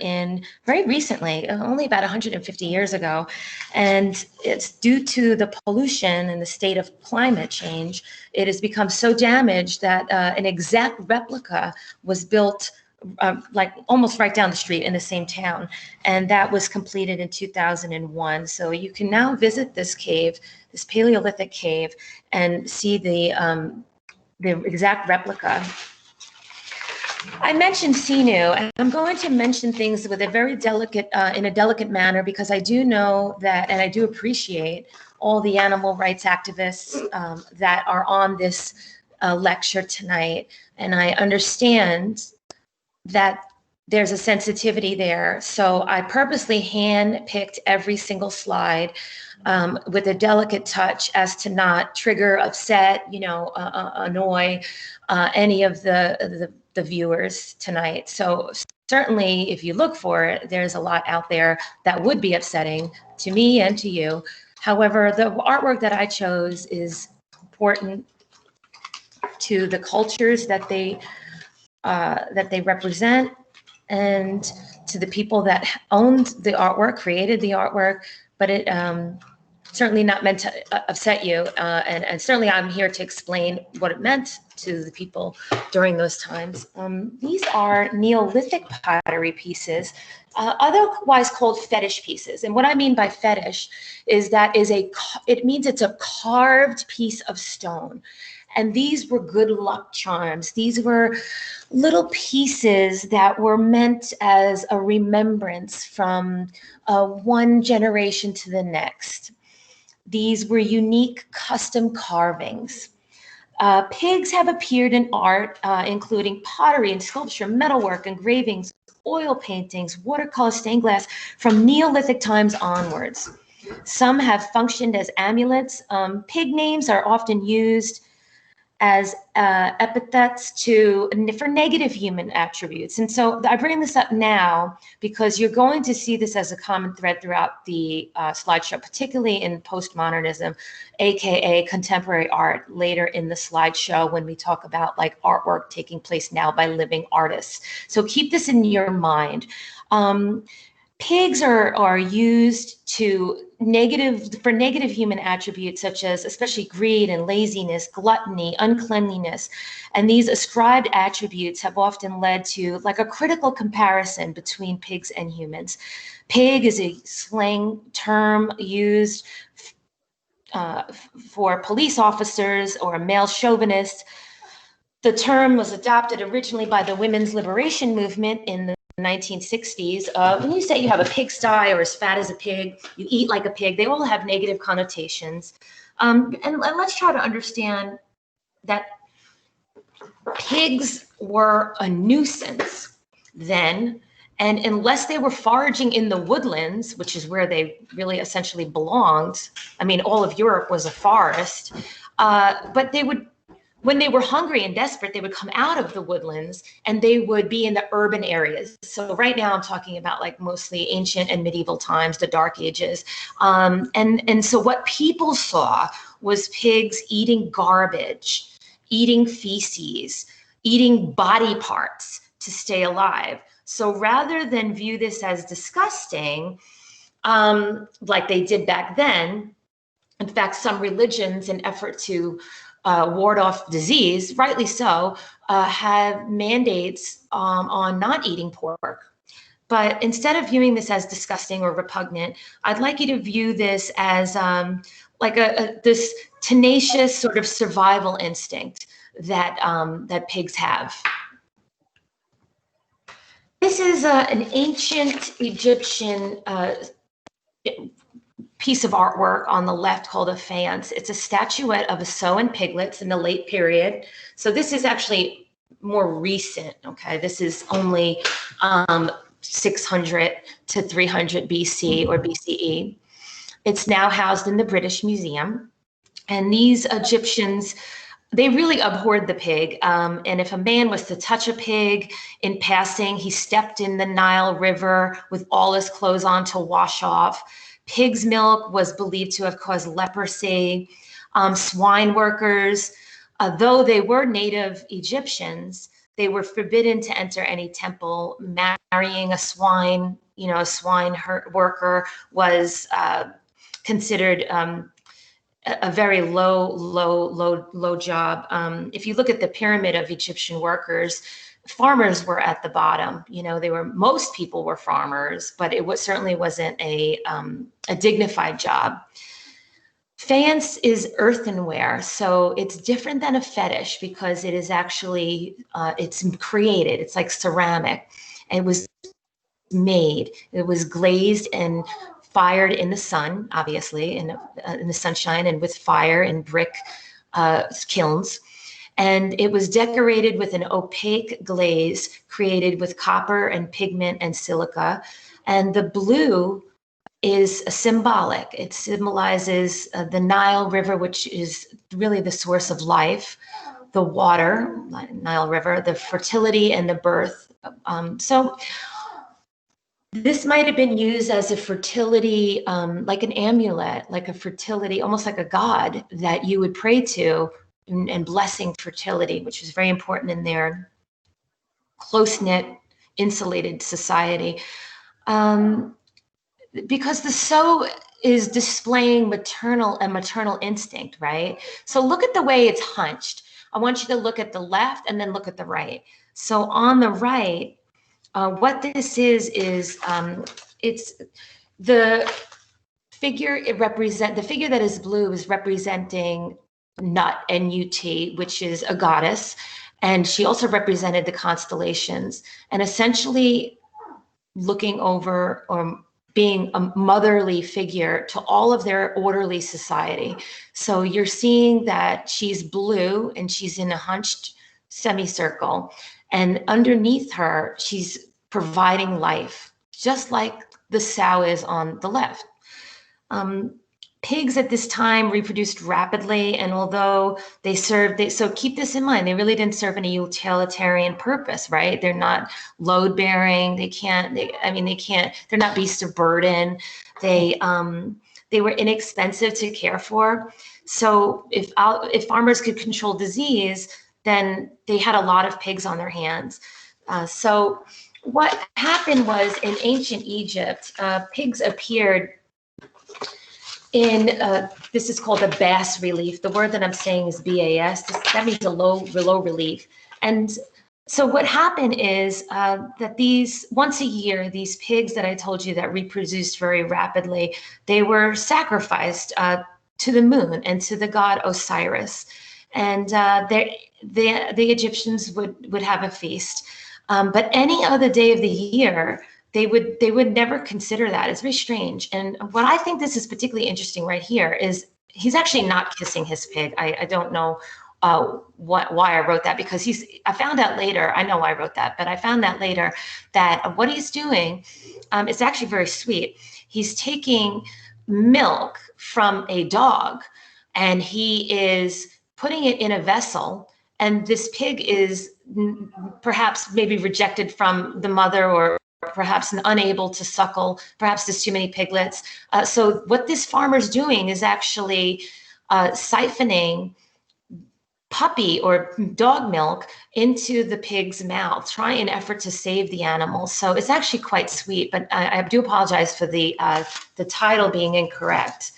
very recently, only about 150 years ago. And it's due to the pollution and the state of climate change, it has become so damaged that an exact replica was built like almost right down the street in the same town. And that was completed in 2001. So you can now visit this cave, this Paleolithic cave, and see the exact replica. I mentioned sinew, and I'm going to mention things with a very delicate, in a delicate manner, because I do know that, and I do appreciate all the animal rights activists that are on this lecture tonight. And I understand that there's a sensitivity there. So I purposely hand-picked every single slide with a delicate touch as to not trigger, upset, annoy any of the viewers tonight. So certainly if you look for it, there's a lot out there that would be upsetting to me and to you. However, the artwork that I chose is important to the cultures that they represent, and to the people that owned the artwork, created the artwork, but it certainly not meant to upset you. And certainly I'm here to explain what it meant to the people during those times. These are Neolithic pottery pieces, otherwise called fetish pieces. And what I mean by fetish is that it means it's a carved piece of stone. And these were good luck charms. These were little pieces that were meant as a remembrance from one generation to the next. These were unique custom carvings. Pigs have appeared in art, including pottery and sculpture, metalwork, engravings, oil paintings, watercolor, stained glass, from Neolithic times onwards. Some have functioned as amulets. Pig names are often used as epithets for negative human attributes. And so I bring this up now because you're going to see this as a common thread throughout the slideshow, particularly in postmodernism, AKA contemporary art, later in the slideshow when we talk about like artwork taking place now by living artists. So keep this in your mind. Pigs are used for negative human attributes such as especially greed and laziness, gluttony, uncleanliness. And these ascribed attributes have often led to like a critical comparison between pigs and humans. Pig is a slang term used for police officers or male chauvinists. The term was adopted originally by the women's liberation movement in the 1960s. When you say you have a pigsty or as fat as a pig, you eat like a pig, they all have negative connotations. And let's try to understand that pigs were a nuisance then, and unless they were foraging in the woodlands, which is where they really essentially belonged, I mean, all of Europe was a forest, but they would, when they were hungry and desperate, they would come out of the woodlands and they would be in the urban areas. So right now I'm talking about like mostly ancient and medieval times, the Dark Ages. And so what people saw was pigs eating garbage, eating feces, eating body parts to stay alive. So rather than view this as disgusting, like they did back then, in fact, some religions, in effort to ward off disease, rightly so, have mandates on not eating pork. But instead of viewing this as disgusting or repugnant, I'd like you to view this as like this tenacious sort of survival instinct that that pigs have. This is an ancient Egyptian piece of artwork on the left called a faience. It's a statuette of a sow and piglets in the late period. So this is actually more recent, okay? This is only 600 to 300 BC or BCE. It's now housed in the British Museum. And these Egyptians, they really abhorred the pig. And if a man was to touch a pig in passing, he stepped in the Nile River with all his clothes on to wash off. Pig's milk was believed to have caused leprosy. Swine workers, though they were native Egyptians, they were forbidden to enter any temple. Marrying a swine, you know, a swine worker was considered a very low job. If you look at the pyramid of Egyptian workers, farmers were at the bottom. You know, most people were farmers, but it certainly wasn't a dignified job. Faience is earthenware, so it's different than a fetish because it is actually, it's created. It's like ceramic. It was made. It was glazed and fired in the sun, obviously, in the sunshine, and with fire and brick kilns. And it was decorated with an opaque glaze created with copper and pigment and silica. And the blue is symbolic. It symbolizes the Nile River, which is really the source of life, the water, Nile River, the fertility and the birth. So this might have been used as a fertility, like an amulet, like a fertility, almost like a god that you would pray to and blessing fertility, which is very important in their close-knit, insulated society. Because the sow is displaying maternal instinct, right? So look at the way it's hunched. I want you to look at the left and then look at the right. So on the right, what this is it's the figure the figure that is blue is representing Nut, N-U-T, which is a goddess, and she also represented the constellations, and essentially looking over or being a motherly figure to all of their orderly society. So you're seeing that she's blue and she's in a hunched semicircle, and underneath her, she's providing life, just like the sow is on the left. pigs at this time reproduced rapidly, and although so keep this in mind, they really didn't serve any utilitarian purpose, right? They're not load bearing. They're not beasts of burden. They were inexpensive to care for. So if farmers could control disease, then they had a lot of pigs on their hands. So what happened was, in ancient Egypt, pigs appeared in, this is called a bas relief. The word that I'm saying is BAS. That means a low relief. And so what happened is that once a year, these pigs that I told you that reproduced very rapidly, they were sacrificed to the moon and to the god Osiris. And the Egyptians would have a feast. But any other day of the year, they would never consider that. It's very strange. And what I think this is particularly interesting right here is he's actually not kissing his pig. I don't know why I wrote that, because I found out later, I know why I wrote that, but I found out later that what he's doing is actually very sweet. He's taking milk from a dog and he is putting it in a vessel, and this pig is perhaps maybe rejected from the mother, or perhaps unable to suckle, perhaps there's too many piglets. So what this farmer's doing is actually siphoning puppy or dog milk into the pig's mouth, trying in an effort to save the animal. So it's actually quite sweet, but I do apologize for the title being incorrect.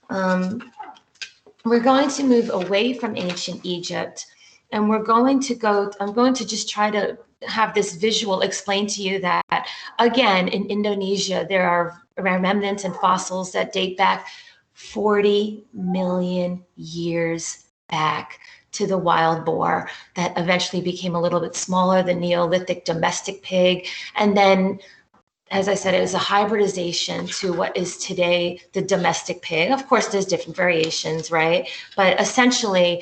We're going to move away from ancient Egypt, and I'm going to just try to have this visual explain to you that, again, in Indonesia, there are remnants and fossils that date back 40 million years back to the wild boar that eventually became a little bit smaller, the Neolithic domestic pig. And then, as I said, it was a hybridization to what is today the domestic pig. Of course, there's different variations, right? But essentially,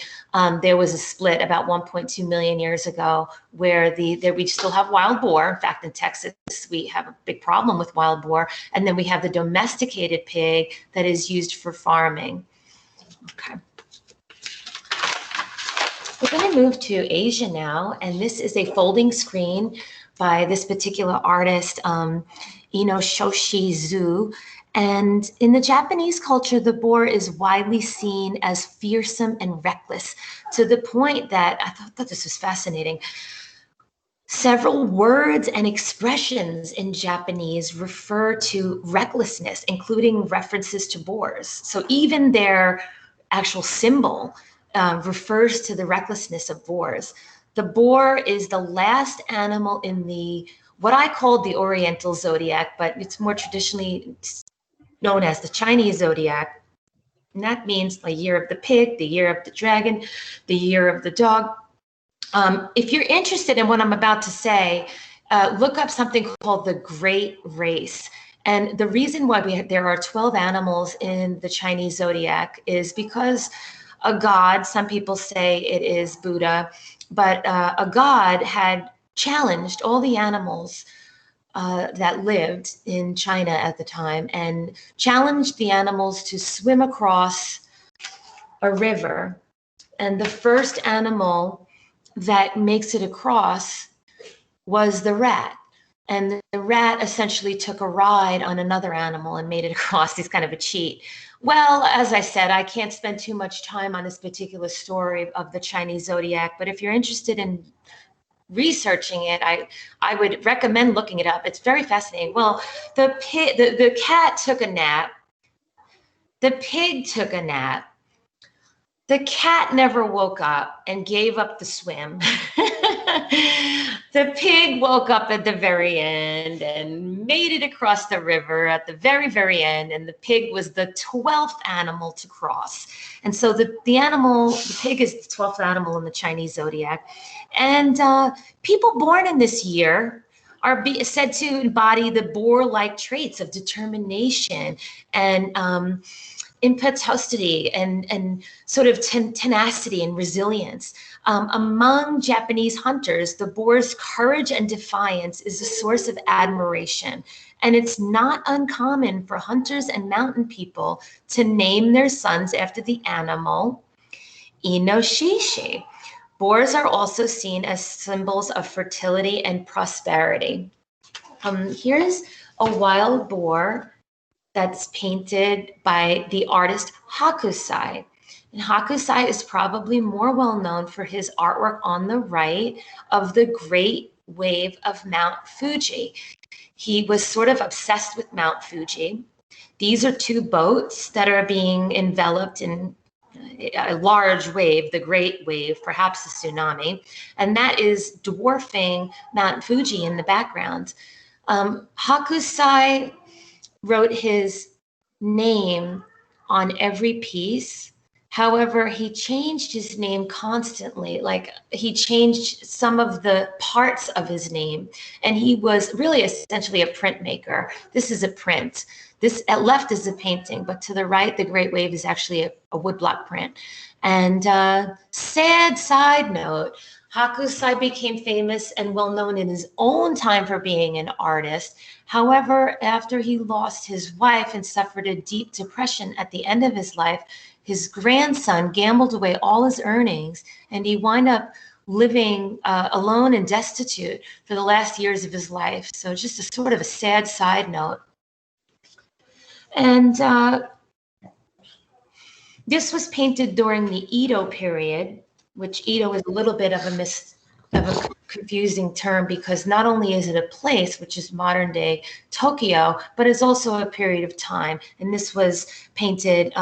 there was a split about 1.2 million years ago where we still have wild boar. In fact, in Texas, we have a big problem with wild boar. And then we have the domesticated pig that is used for farming. Okay. We're going to move to Asia now, and this is a folding screen by this particular artist, Ino Shoshizu. And in the Japanese culture, the boar is widely seen as fearsome and reckless, to the point that I thought this was fascinating. Several words and expressions in Japanese refer to recklessness, including references to boars. So even their actual symbol refers to the recklessness of boars. The boar is the last animal in what I call the Oriental zodiac, but it's more traditionally known as the Chinese zodiac. And that means the year of the pig, the year of the dragon, the year of the dog. If you're interested in what I'm about to say, look up something called the Great Race. And the reason why there are 12 animals in the Chinese zodiac is because a god, some people say it is Buddha, but a god had challenged all the animals that lived in China at the time, and challenged the animals to swim across a river. And the first animal that makes it across was the rat. And the rat essentially took a ride on another animal and made it across. He's kind of a cheat. Well, as I said, I can't spend too much time on this particular story of the Chinese zodiac, but if you're interested in researching it, I would recommend looking it up. It's very fascinating. Well, the cat took a nap. The pig took a nap. The cat never woke up and gave up the swim. The pig woke up at the very end and made it across the river at the very, very end. And the pig was the 12th animal to cross. And so the pig is the 12th animal in the Chinese zodiac. And people born in this year are said to embody the boar-like traits of determination and impetuosity and sort of tenacity and resilience. Among Japanese hunters, the boar's courage and defiance is a source of admiration, and it's not uncommon for hunters and mountain people to name their sons after the animal Inoshishi. Boars are also seen as symbols of fertility and prosperity. Here's a wild boar that's painted by the artist Hakusai. And Hakusai is probably more well known for his artwork on the right of the Great Wave of Mount Fuji. He was sort of obsessed with Mount Fuji. These are two boats that are being enveloped in a large wave, the Great Wave, perhaps a tsunami, and that is dwarfing Mount Fuji in the background. Hakusai wrote his name on every piece. However, he changed his name constantly. Like, he changed some of the parts of his name, and he was really essentially a printmaker. This is a print. This at left is a painting, but to the right, the Great Wave is actually a woodblock print. And sad side note, Hakusai became famous and well known in his own time for being an artist. However, after he lost his wife and suffered a deep depression at the end of his life, his grandson gambled away all his earnings, and he wound up living alone and destitute for the last years of his life. So just a sort of a sad side note. And this was painted during the Edo period, which Edo is a little bit of a confusing term, because not only is it a place, which is modern day Tokyo, but it's also a period of time. And this was painted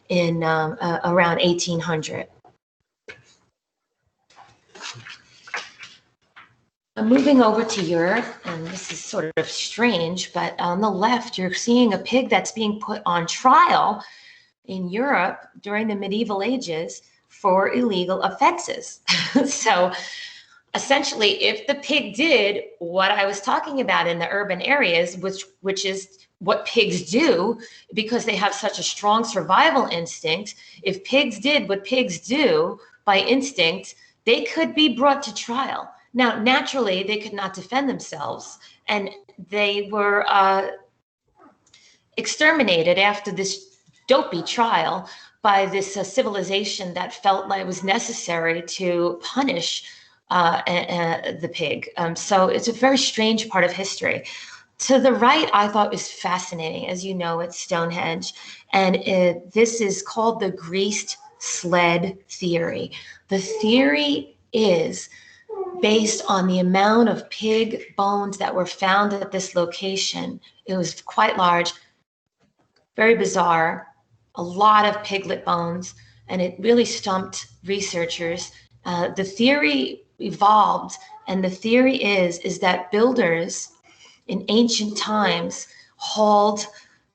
in around 1800. I'm moving over to Europe, and this is sort of strange, but on the left, you're seeing a pig that's being put on trial in Europe during the medieval ages for illegal offenses. So essentially, if the pig did what I was talking about in the urban areas, which is what pigs do, because they have such a strong survival instinct, if pigs did what pigs do by instinct, they could be brought to trial. Now, naturally, they could not defend themselves, and they were exterminated after this dopey trial by this civilization that felt like it was necessary to punish the pig. So it's a very strange part of history. To the right, I thought was fascinating. As you know, it's Stonehenge, and this is called the greased sled theory. The theory is based on the amount of pig bones that were found at this location. It was quite large, very bizarre, a lot of piglet bones, and it really stumped researchers. The theory evolved, and the theory is that builders in ancient times hauled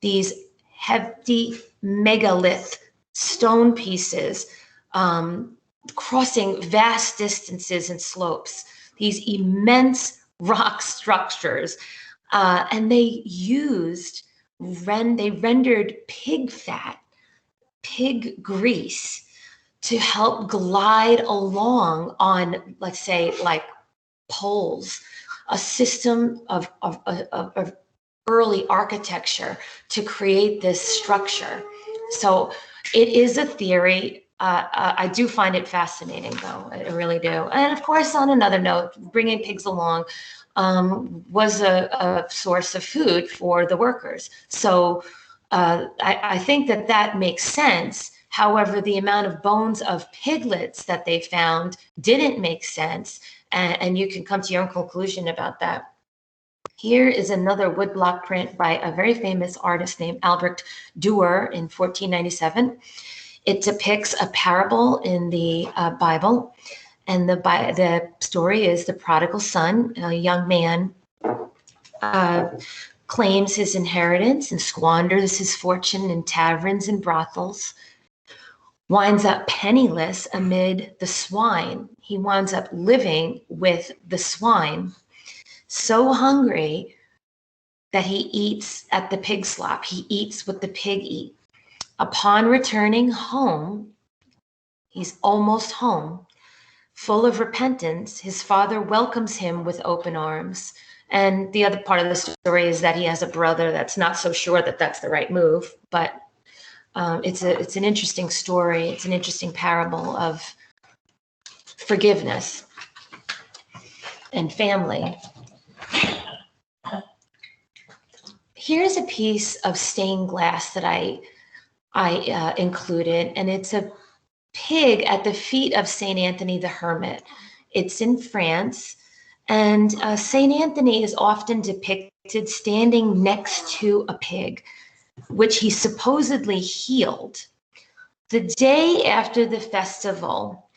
these hefty megalith stone pieces, crossing vast distances and slopes, these immense rock structures, and they rendered pig fat, pig grease, to help glide along on, let's say, like poles, a system of early architecture to create this structure. So it is a theory. I do find it fascinating, though. I really do. And of course, on another note, bringing pigs along was a source of food for the workers. So I think that makes sense. However, the amount of bones of piglets that they found didn't make sense. And you can come to your own conclusion about that. Here is another woodblock print by a very famous artist named Albrecht Dürer in 1497. It depicts a parable in the Bible, and the story is the prodigal son, a young man, claims his inheritance and squanders his fortune in taverns and brothels, winds up penniless amid the swine. He winds up living with the swine, so hungry that he eats at the pig slop. He eats what the pig eat. Upon returning home, he's almost home. Full of repentance, his father welcomes him with open arms. And the other part of the story is that he has a brother that's not so sure that that's the right move, but it's an interesting story. It's an interesting parable of forgiveness and family. Here's a piece of stained glass that I included, and it's a pig at the feet of Saint Anthony the Hermit. It's in France, and Saint Anthony is often depicted standing next to a pig, which he supposedly healed. The day after the festival,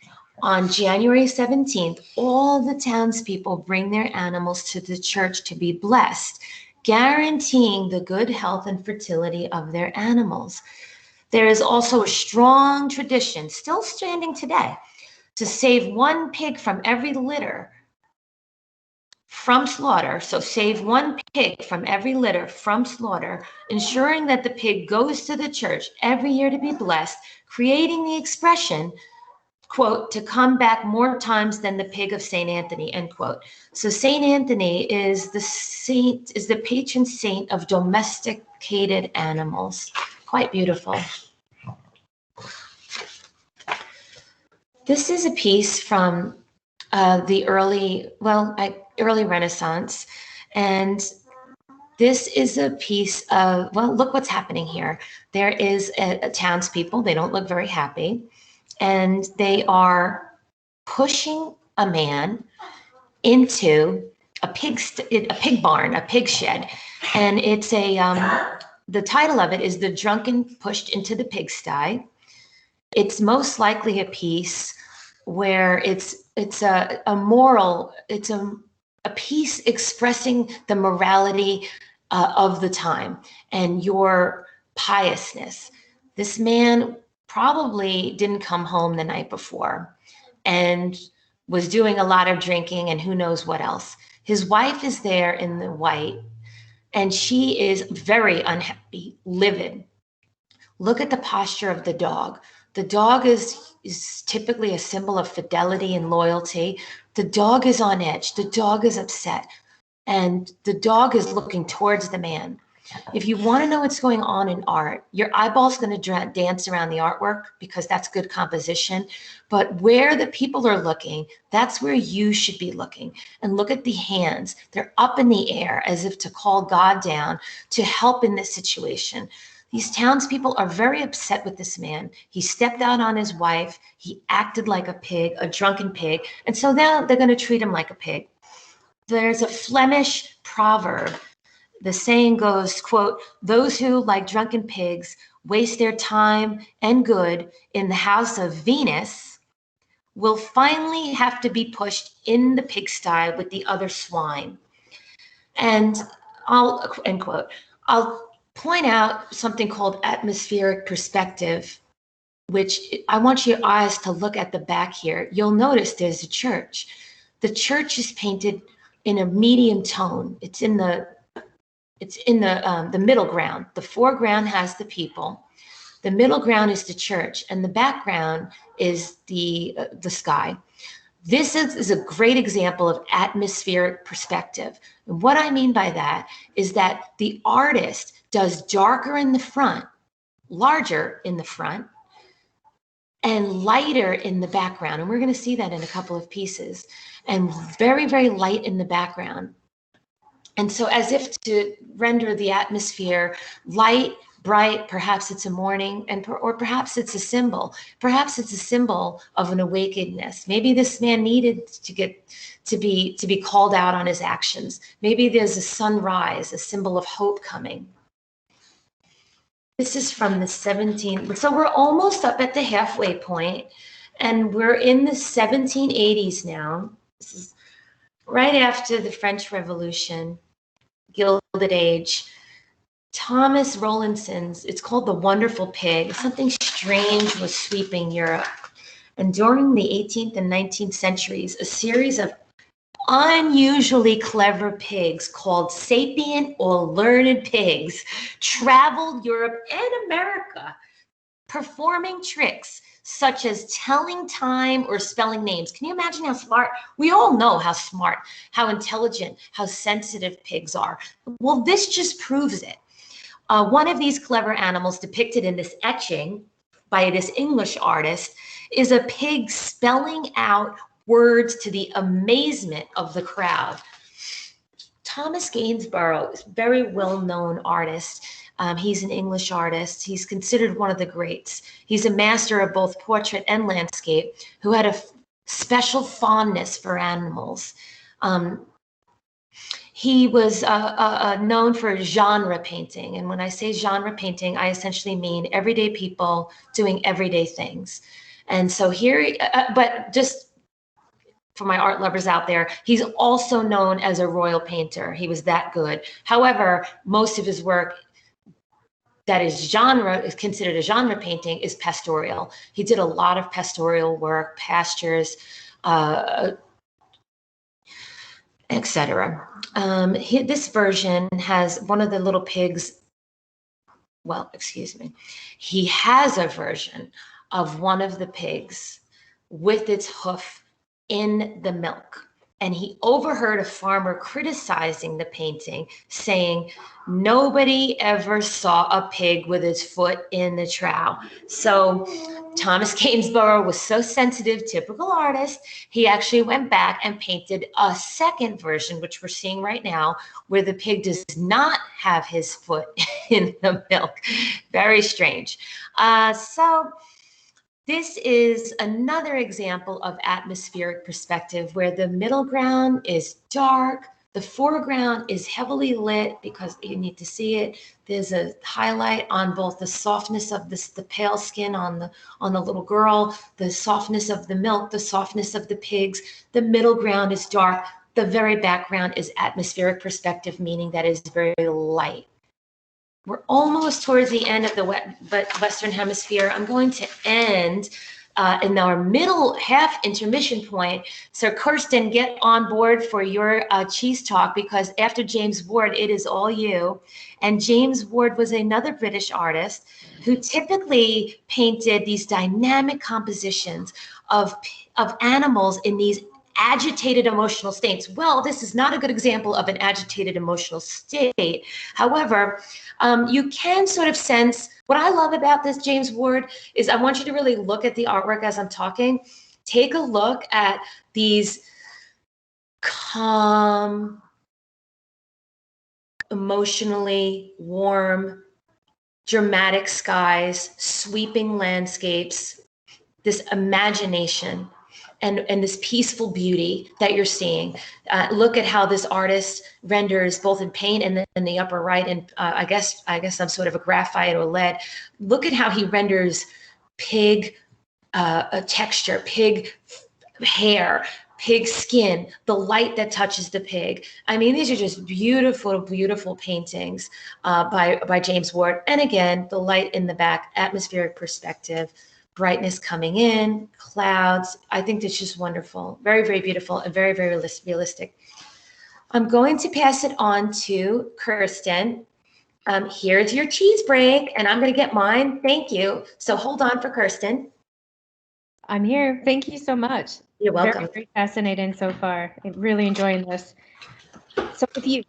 on January 17th, all the townspeople bring their animals to the church to be blessed, guaranteeing the good health and fertility of their animals. There is also a strong tradition, still standing today, to save one pig from every litter from slaughter. So save one pig from every litter from slaughter, ensuring that the pig goes to the church every year to be blessed, creating the expression, quote, to come back more times than the pig of Saint Anthony, end quote. So Saint Anthony is the patron saint of domesticated animals. Quite beautiful. This is a piece from the early Renaissance, and this is a piece of, well, look what's happening here. There is a townspeople, they don't look very happy, and they are pushing a man into a pig barn, a pig shed, and it's the title of it is "The Drunken Pushed into the Pigsty." It's most likely a piece where it's a piece expressing the morality of the time and your piousness. This man probably didn't come home the night before and was doing a lot of drinking and who knows what else. His wife is there in the white, and she is very unhappy, livid. Look at the posture of the dog. The dog is typically a symbol of fidelity and loyalty. The dog is on edge. The dog is upset. And the dog is looking towards the man. If you want to know what's going on in art, your eyeball's going to dance around the artwork because that's good composition. But where the people are looking, that's where you should be looking. And look at the hands. They're up in the air as if to call God down to help in this situation. These townspeople are very upset with this man. He stepped out on his wife. He acted like a pig, a drunken pig. And so now they're going to treat him like a pig. There's a Flemish proverb. The saying goes, quote, "Those who, like drunken pigs, waste their time and good in the house of Venus will finally have to be pushed in the pigsty with the other swine." And end quote. I'll point out something called atmospheric perspective, which I want your eyes to look at the back here. You'll notice there's a church. The church is painted in a medium tone. It's in the middle ground. The foreground has the people. The middle ground is the church, and the background is the sky. This is a great example of atmospheric perspective. And what I mean by that is that the artist does darker in the front, larger in the front, and lighter in the background. And we're going to see that in a couple of pieces. And very, very light in the background. And so as if to render the atmosphere light, bright, perhaps it's a morning, or perhaps it's a symbol. Perhaps it's a symbol of an awakenedness. Maybe this man needed to be called out on his actions. Maybe there's a sunrise, a symbol of hope coming. This is from the 17th. So we're almost up at the halfway point, and we're in the 1780s now. This is right after the French Revolution, Gilded Age. Thomas Rowlandson's, it's called The Wonderful Pig. Something strange was sweeping Europe. And during the 18th and 19th centuries, a series of unusually clever pigs called sapient or learned pigs traveled Europe and America, performing tricks such as telling time or spelling names. Can you imagine how smart? We all know how smart, how intelligent, how sensitive pigs are. Well, this just proves it. One of these clever animals depicted in this etching by this English artist is a pig spelling out words to the amazement of the crowd. Thomas Gainsborough is a very well-known artist. He's an English artist. He's considered one of the greats. He's a master of both portrait and landscape who had a special fondness for animals. He was known for genre painting. And when I say genre painting, I essentially mean everyday people doing everyday things. And so here, but just for my art lovers out there, he's also known as a royal painter. He was that good. However, most of his work that is considered a genre painting is pastoral. He did a lot of pastoral work, pastures, etc. This version has one of the little pigs. Well, excuse me. He has a version of one of the pigs with its hoof in the milk. And he overheard a farmer criticizing the painting, saying, nobody ever saw a pig with its foot in the trough. So Thomas Gainsborough was so sensitive, typical artist, he actually went back and painted a second version, which we're seeing right now, where the pig does not have his foot in the milk. Very strange. So this is another example of atmospheric perspective where the middle ground is dark, the foreground is heavily lit because you need to see it. There's a highlight on both the softness of the pale skin on the little girl, the softness of the milk, the softness of the pigs. The middle ground is dark. The very background is atmospheric perspective, meaning that it's very light. We're almost towards the end of the Western Hemisphere. I'm going to end in our middle half intermission point. So Kirsten, get on board for your cheese talk, because after James Ward, it is all you. And James Ward was another British artist who typically painted these dynamic compositions of animals in these agitated emotional states. Well, this is not a good example of an agitated emotional state. However, you can sort of sense, what I love about this James Ward is I want you to really look at the artwork as I'm talking. Take a look at these calm, emotionally warm, dramatic skies, sweeping landscapes, this imagination. And this peaceful beauty that you're seeing. Look at how this artist renders both in paint and in the upper right, and I guess some sort of a graphite or lead. Look at how he renders pig texture, pig hair, pig skin, the light that touches the pig. I mean, these are just beautiful, beautiful paintings by James Ward. And again, the light in the back, atmospheric perspective, brightness coming in, clouds. I think that's just wonderful. Very, very beautiful and very, very realistic. I'm going to pass it on to Kirsten. Here's your cheese break, and I'm going to get mine. Thank you. So hold on for Kirsten. I'm here. Thank you so much. You're welcome. Very, very fascinating so far. I'm really enjoying this. So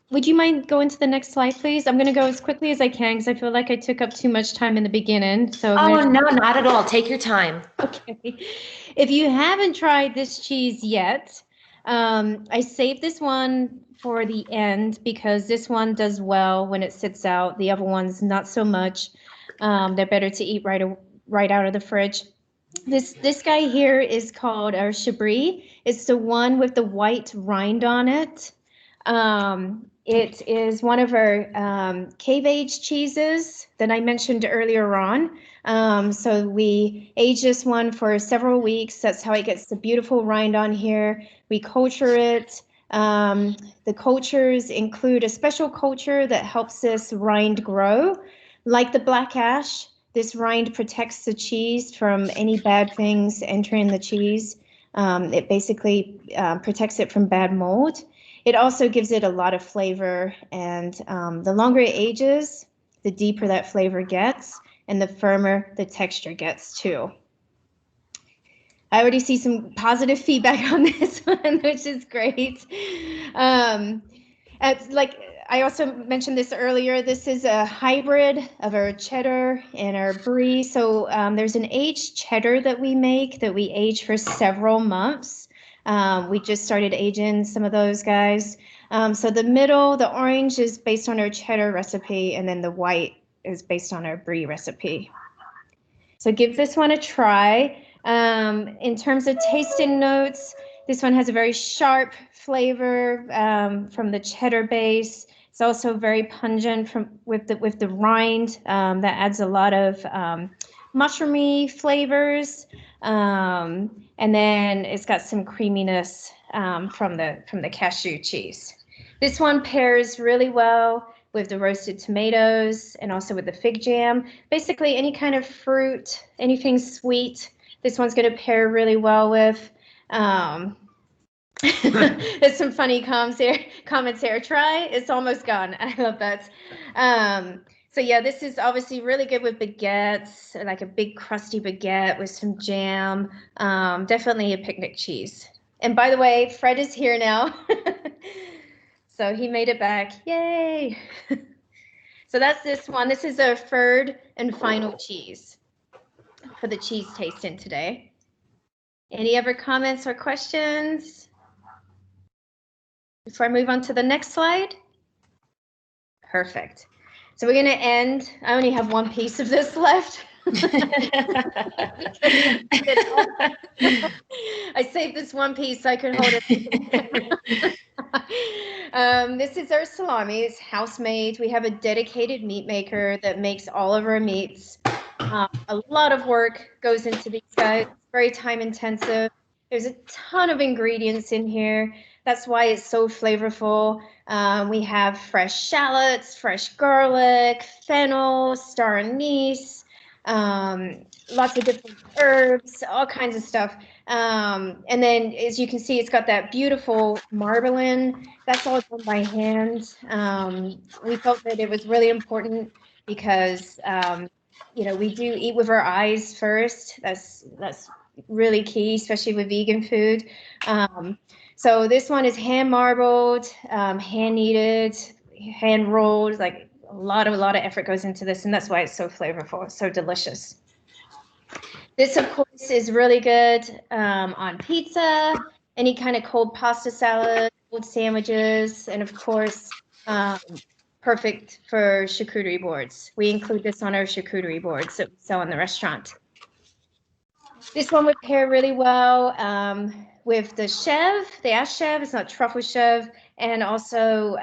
would you mind going to the next slide, please? I'm going to go as quickly as I can because I feel like I took up too much time in the beginning. So no, not at all. Take your time. Okay. If you haven't tried this cheese yet, I saved this one for the end because this one does well when it sits out. The other ones, not so much. They're better to eat right out of the fridge. This guy here is called Chablis. It's the one with the white rind on it. It is one of our cave-aged cheeses that I mentioned earlier on. So we age this one for several weeks. That's how it gets the beautiful rind on here. We culture it. The cultures include a special culture that helps this rind grow. Like the black ash, this rind protects the cheese from any bad things entering the cheese. It basically protects it from bad mold. It also gives it a lot of flavor, and the longer it ages, the deeper that flavor gets, and the firmer the texture gets too. I already see some positive feedback on this one, which is great. Like I also mentioned this earlier, this is a hybrid of our cheddar and our brie. So there's an aged cheddar that we make that we age for several months. We just started aging some of those guys. So the middle, the orange is based on our cheddar recipe, and then the white is based on our brie recipe. So give this one a try. In terms of tasting notes, this one has a very sharp flavor from the cheddar base. It's also very pungent with the rind. That adds a lot of mushroomy flavors, and then it's got some creaminess from the cashew cheese. This one pairs really well with the roasted tomatoes and also with the fig jam. Basically, any kind of fruit, anything sweet, this one's going to pair really well with. There's some funny comments here. Try, it's almost gone. I love that. So yeah, this is obviously really good with baguettes, like a big crusty baguette with some jam. Definitely a picnic cheese. And by the way, Fred is here now. So he made it back. Yay. So that's this one. This is our third and final cheese for the cheese tasting today. Any other comments or questions before I move on to the next slide? Perfect. So we're going to end. I only have one piece of this left. I saved this one piece so I can hold it. This is our salami. It's house made. We have a dedicated meat maker that makes all of our meats. A lot of work goes into these guys. It's very time intensive. There's a ton of ingredients in here. That's why it's so flavorful. We have fresh shallots, fresh garlic, fennel, star anise, lots of different herbs, all kinds of stuff. And then, as you can see, it's got that beautiful marbling. That's all done by hand. We felt that it was really important because, you know, we do eat with our eyes first. That's really key, especially with vegan food. So this one is hand marbled, hand kneaded, hand rolled. Like a lot of effort goes into this, and that's why it's so flavorful. It's so delicious. This, of course, is really good on pizza, any kind of cold pasta salad, cold sandwiches, and of course, perfect for charcuterie boards. We include this on our charcuterie boards that we sell in the restaurant. This one would pair really well with the chev, the ash chev. It's not truffle chev, and also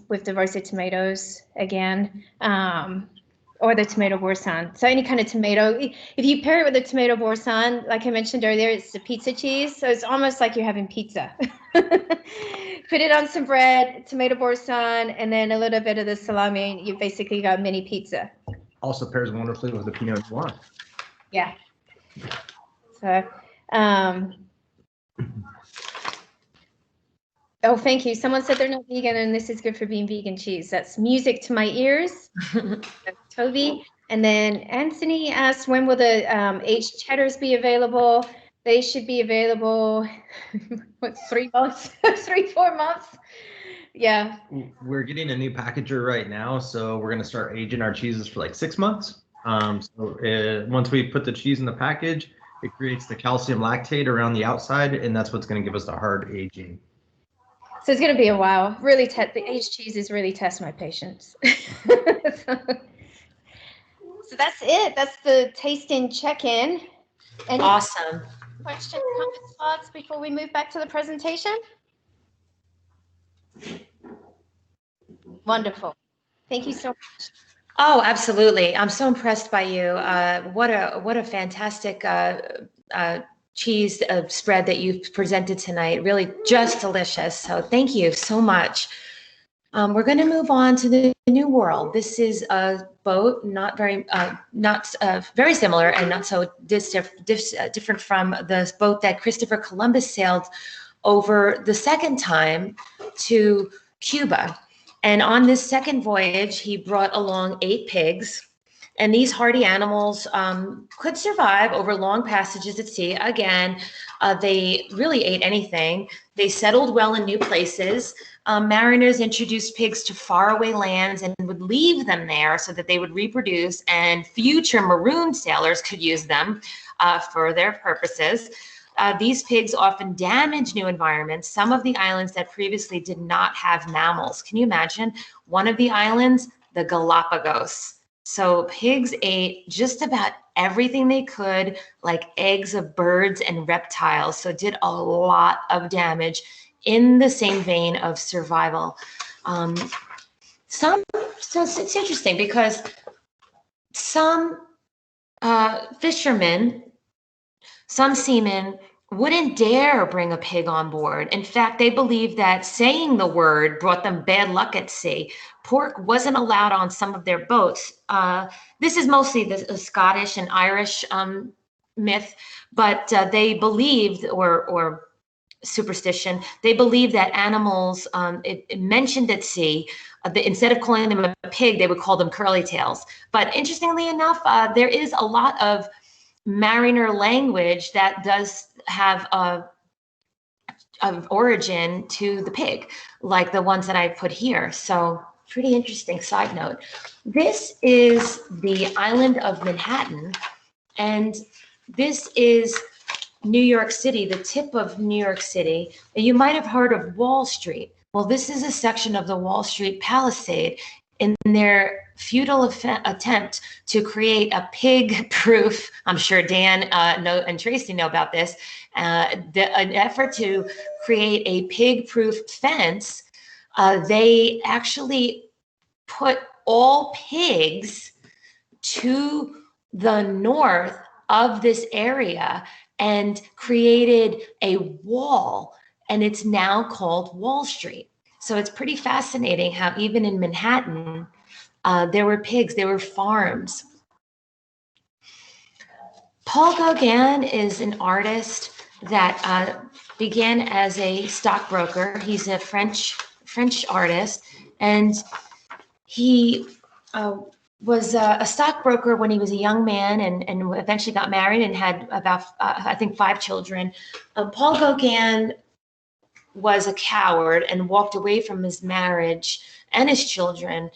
with the roasted tomatoes again. Or the tomato boursin. So any kind of tomato. If you pair it with the tomato boursin, like I mentioned earlier, it's the pizza cheese. So it's almost like you're having pizza. Put it on some bread, tomato boursin, and then a little bit of the salami. You basically got mini pizza. Also pairs wonderfully with the Pinot Noir. Yeah. So, oh, thank you. Someone said they're not vegan, and this is good for being vegan cheese. That's music to my ears. Toby. And then Anthony asked, when will the aged cheddars be available? They should be available, what, 3 months, 3-4 months? Yeah. We're getting a new packager right now, so we're going to start aging our cheeses for like 6 months. Once we put the cheese in the package, it creates the calcium lactate around the outside, and that's what's going to give us the hard aging. So it's going to be a while. Really, the aged cheeses really test my patience. So that's it. That's the tasting check-in. Any Awesome. questions, comments, thoughts before we move back to the presentation? Wonderful. Thank you so much. Oh, absolutely. I'm so impressed by you. What a fantastic cheese spread that you've presented tonight. Really just delicious. So thank you so much. We're going to move on to the New World. This is a boat not very similar and not so different from the boat that Christopher Columbus sailed over the second time to Cuba. And on this second voyage, he brought along 8 pigs And these hardy animals could survive over long passages at sea. Again, they really ate anything. They settled well in new places. Mariners introduced pigs to faraway lands and would leave them there so that they would reproduce, and future marooned sailors could use them for their purposes. These pigs often damage new environments. Some of the islands that previously did not have mammals. Can you imagine? One of the islands, the Galapagos. So pigs ate just about everything they could, like eggs of birds and reptiles. So it did a lot of damage in the same vein of survival. So it's interesting because some fishermen, some seamen wouldn't dare bring a pig on board. In fact, they believed that saying the word brought them bad luck at sea. Pork wasn't allowed on some of their boats. This is mostly the Scottish and Irish myth, but they believed, or superstition, they believed that animals, it mentioned at sea, instead of calling them a pig, they would call them curly tails. But interestingly enough, there is a lot of mariner language that does have of origin to the pig, like the ones that I put here. So pretty interesting side note. This is the island of Manhattan, and this is New York City, the tip of New York City. You might have heard of Wall Street. Well, this is a section of the Wall Street Palisade in their futile attempt to create a pig-proof, I'm sure Dan and Tracy know about this, an effort to create a pig-proof fence. They actually put all pigs to the north of this area and created a wall, and it's now called Wall Street. So it's pretty fascinating how even in Manhattan, there were pigs, there were farms. Paul Gauguin is an artist that began as a stockbroker. He's a French artist, and he was a stockbroker when he was a young man, and eventually got married and had about, I think, 5 children. Paul Gauguin was a coward and walked away from his marriage and his children,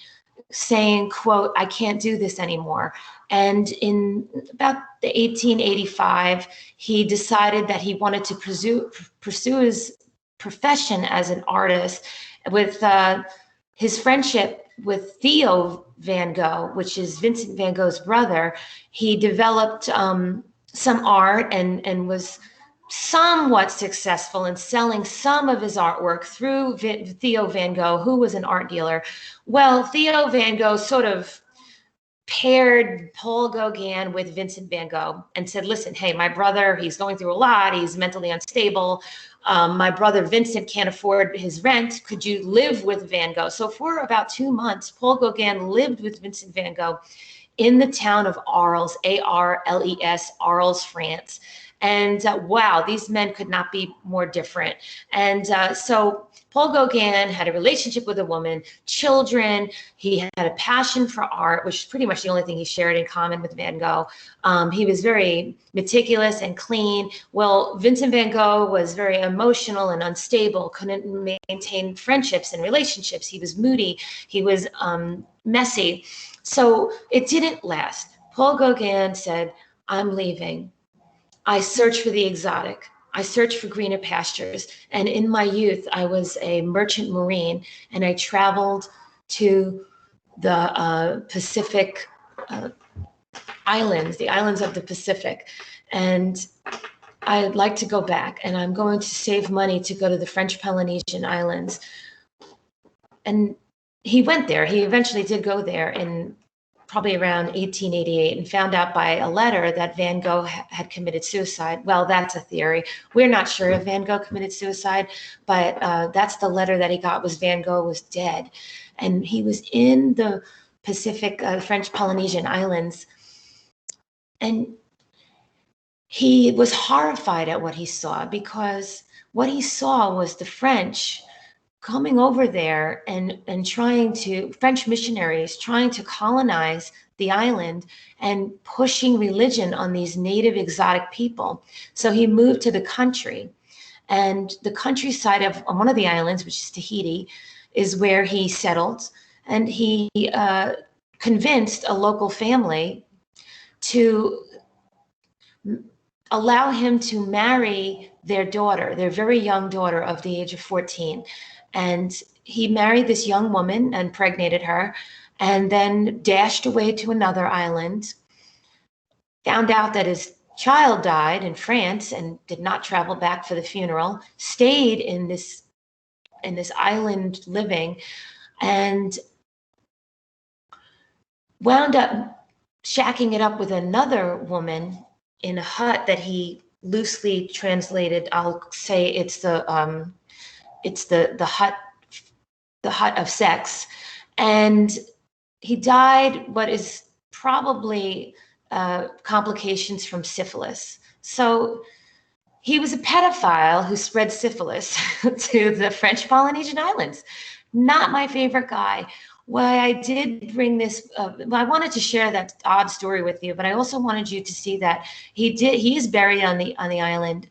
saying, quote, "I can't do this anymore." And in about the 1885, he decided that he wanted to pursue his profession as an artist. With his friendship with Theo Van Gogh, which is Vincent Van Gogh's brother, he developed some art and was somewhat successful in selling some of his artwork through Theo Van Gogh, who was an art dealer. Well, Theo Van Gogh sort of paired Paul Gauguin with Vincent Van Gogh and said, listen, hey, my brother, he's going through a lot. He's mentally unstable. My brother Vincent can't afford his rent. Could you live with Van Gogh? So for about 2 months, Paul Gauguin lived with Vincent Van Gogh in the town of Arles, A-R-L-E-S, Arles, France. And wow, these men could not be more different. And so Paul Gauguin had a relationship with a woman, children. He had a passion for art, which is pretty much the only thing he shared in common with Van Gogh. He was very meticulous and clean. Well, Vincent Van Gogh was very emotional and unstable, couldn't maintain friendships and relationships. He was moody. He was messy. So it didn't last. Paul Gauguin said, I'm leaving. I searched for the exotic. I searched for greener pastures. And in my youth, I was a merchant marine, and I traveled to the Pacific islands, the islands of the Pacific. And I'd like to go back, and I'm going to save money to go to the French Polynesian Islands. And he went there. He eventually did go there in probably around 1888, and found out by a letter that Van Gogh had committed suicide. Well, that's a theory. We're not sure if Van Gogh committed suicide, but that's the letter that he got, was Van Gogh was dead. And he was in the Pacific, French Polynesian Islands. And he was horrified at what he saw, because what he saw was the French coming over there and trying to, French missionaries trying to colonize the island and pushing religion on these native exotic people. So he moved to the country, and the countryside of on one of the islands, which is Tahiti, is where he settled, and he convinced a local family to allow him to marry their daughter, their very young daughter of the age of 14. And he married this young woman and impregnated her, and then dashed away to another island, found out that his child died in France and did not travel back for the funeral, stayed in this island living, and wound up shacking it up with another woman in a hut that he loosely translated. I'll say it's the hut of sex, and he died what is probably complications from syphilis. So he was a pedophile who spread syphilis to the French Polynesian Islands. Not my favorite guy. Why I did bring this, I wanted to share that odd story with you, but I also wanted you to see that he is buried on the island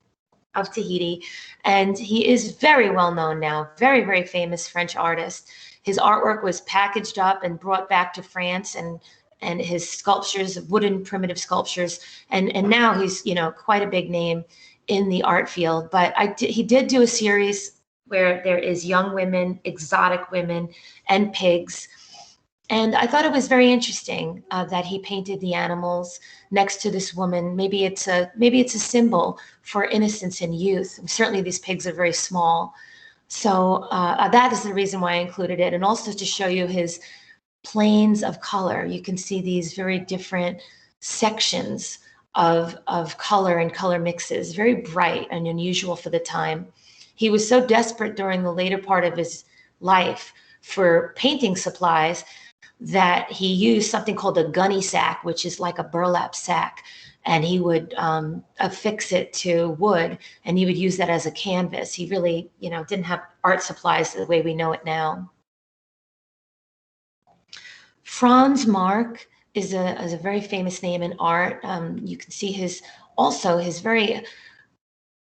of Tahiti, and he is very well known now, very, very famous French artist. His artwork was packaged up and brought back to France, and his sculptures, wooden primitive sculptures, and now he's, you know, quite a big name in the art field. But he did do a series where there is young women, exotic women, and pigs. And I thought it was very interesting that he painted the animals next to this woman. Maybe it's a symbol for innocence and youth. Certainly these pigs are very small. So that is the reason why I included it. And also to show you his planes of color. You can see these very different sections of color and color mixes, very bright and unusual for the time. He was so desperate during the later part of his life for painting supplies that he used something called a gunny sack, which is like a burlap sack, and he would affix it to wood, and he would use that as a canvas. He really, you know, didn't have art supplies the way we know it now. Franz Marc is a very famous name in art. You can see his very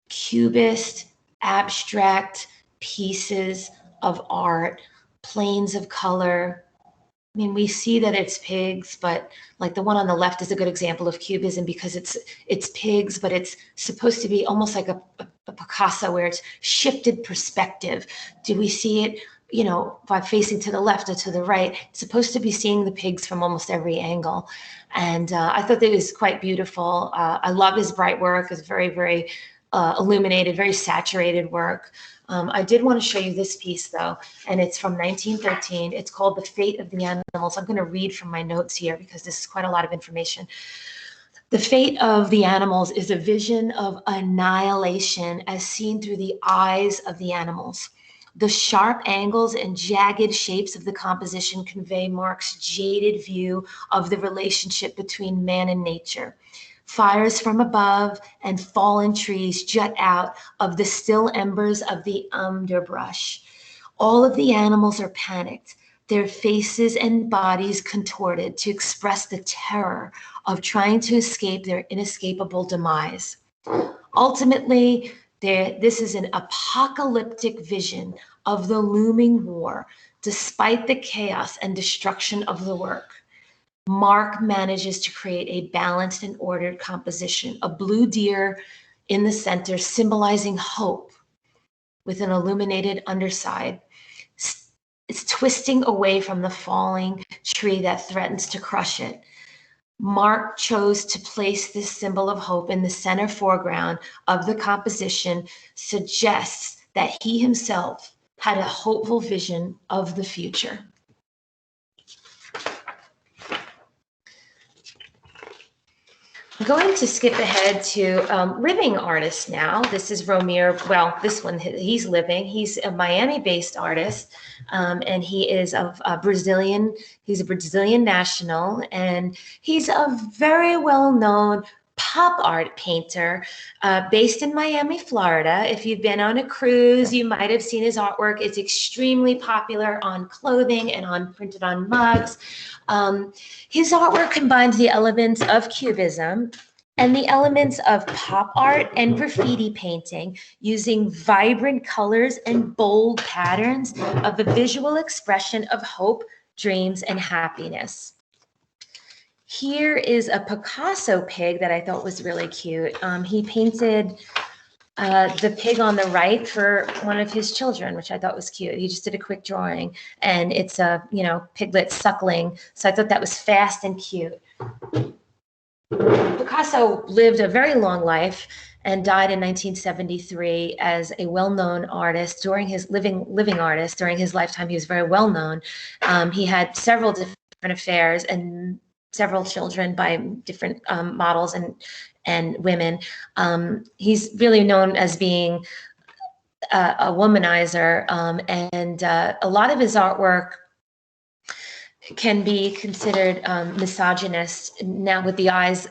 cubist, abstract pieces of art, planes of color. I mean, we see that it's pigs, but like the one on the left is a good example of cubism because it's pigs, but it's supposed to be almost like a Picasso where it's shifted perspective. Do we see it, you know, by facing to the left or to the right? It's supposed to be seeing the pigs from almost every angle. And I thought that it was quite beautiful. I love his bright work. It's very, very illuminated, very saturated work. I did want to show you this piece though, and it's from 1913. It's called The Fate of the Animals. I'm going to read from my notes here because this is quite a lot of information. The fate of the animals is a vision of annihilation as seen through the eyes of the animals. The sharp angles and jagged shapes of the composition convey Marc's jaded view of the relationship between man and nature. Fires from above and fallen trees jut out of the still embers of the underbrush. All of the animals are panicked, their faces and bodies contorted to express the terror of trying to escape their inescapable demise. Ultimately, this is an apocalyptic vision of the looming war, despite the chaos and destruction of the work. Marc manages to create a balanced and ordered composition, a blue deer in the center symbolizing hope with an illuminated underside. It's twisting away from the falling tree that threatens to crush it. Marc chose to place this symbol of hope in the center foreground of the composition, suggests that he himself had a hopeful vision of the future. I'm going to skip ahead to living artists now. This is Romir. Well, this one, he's living. He's a Miami-based artist, and he is of Brazilian. He's a Brazilian national, and he's a very well-known pop art painter based in Miami, Florida. If you've been on a cruise, you might have seen his artwork. It's extremely popular on clothing and printed on mugs. His artwork combines the elements of Cubism and the elements of pop art and graffiti painting, using vibrant colors and bold patterns of a visual expression of hope, dreams, and happiness. Here is a Picasso pig that I thought was really cute. He painted the pig on the right for one of his children, which I thought was cute. He just did a quick drawing, and it's a, piglet suckling. So I thought that was fast and cute. Picasso lived a very long life and died in 1973 as a well-known artist. During his living artist, during his lifetime, he was very well known. He had several different affairs and several children by different models and women. He's really known as being a womanizer, and a lot of his artwork can be considered misogynist now with the eyes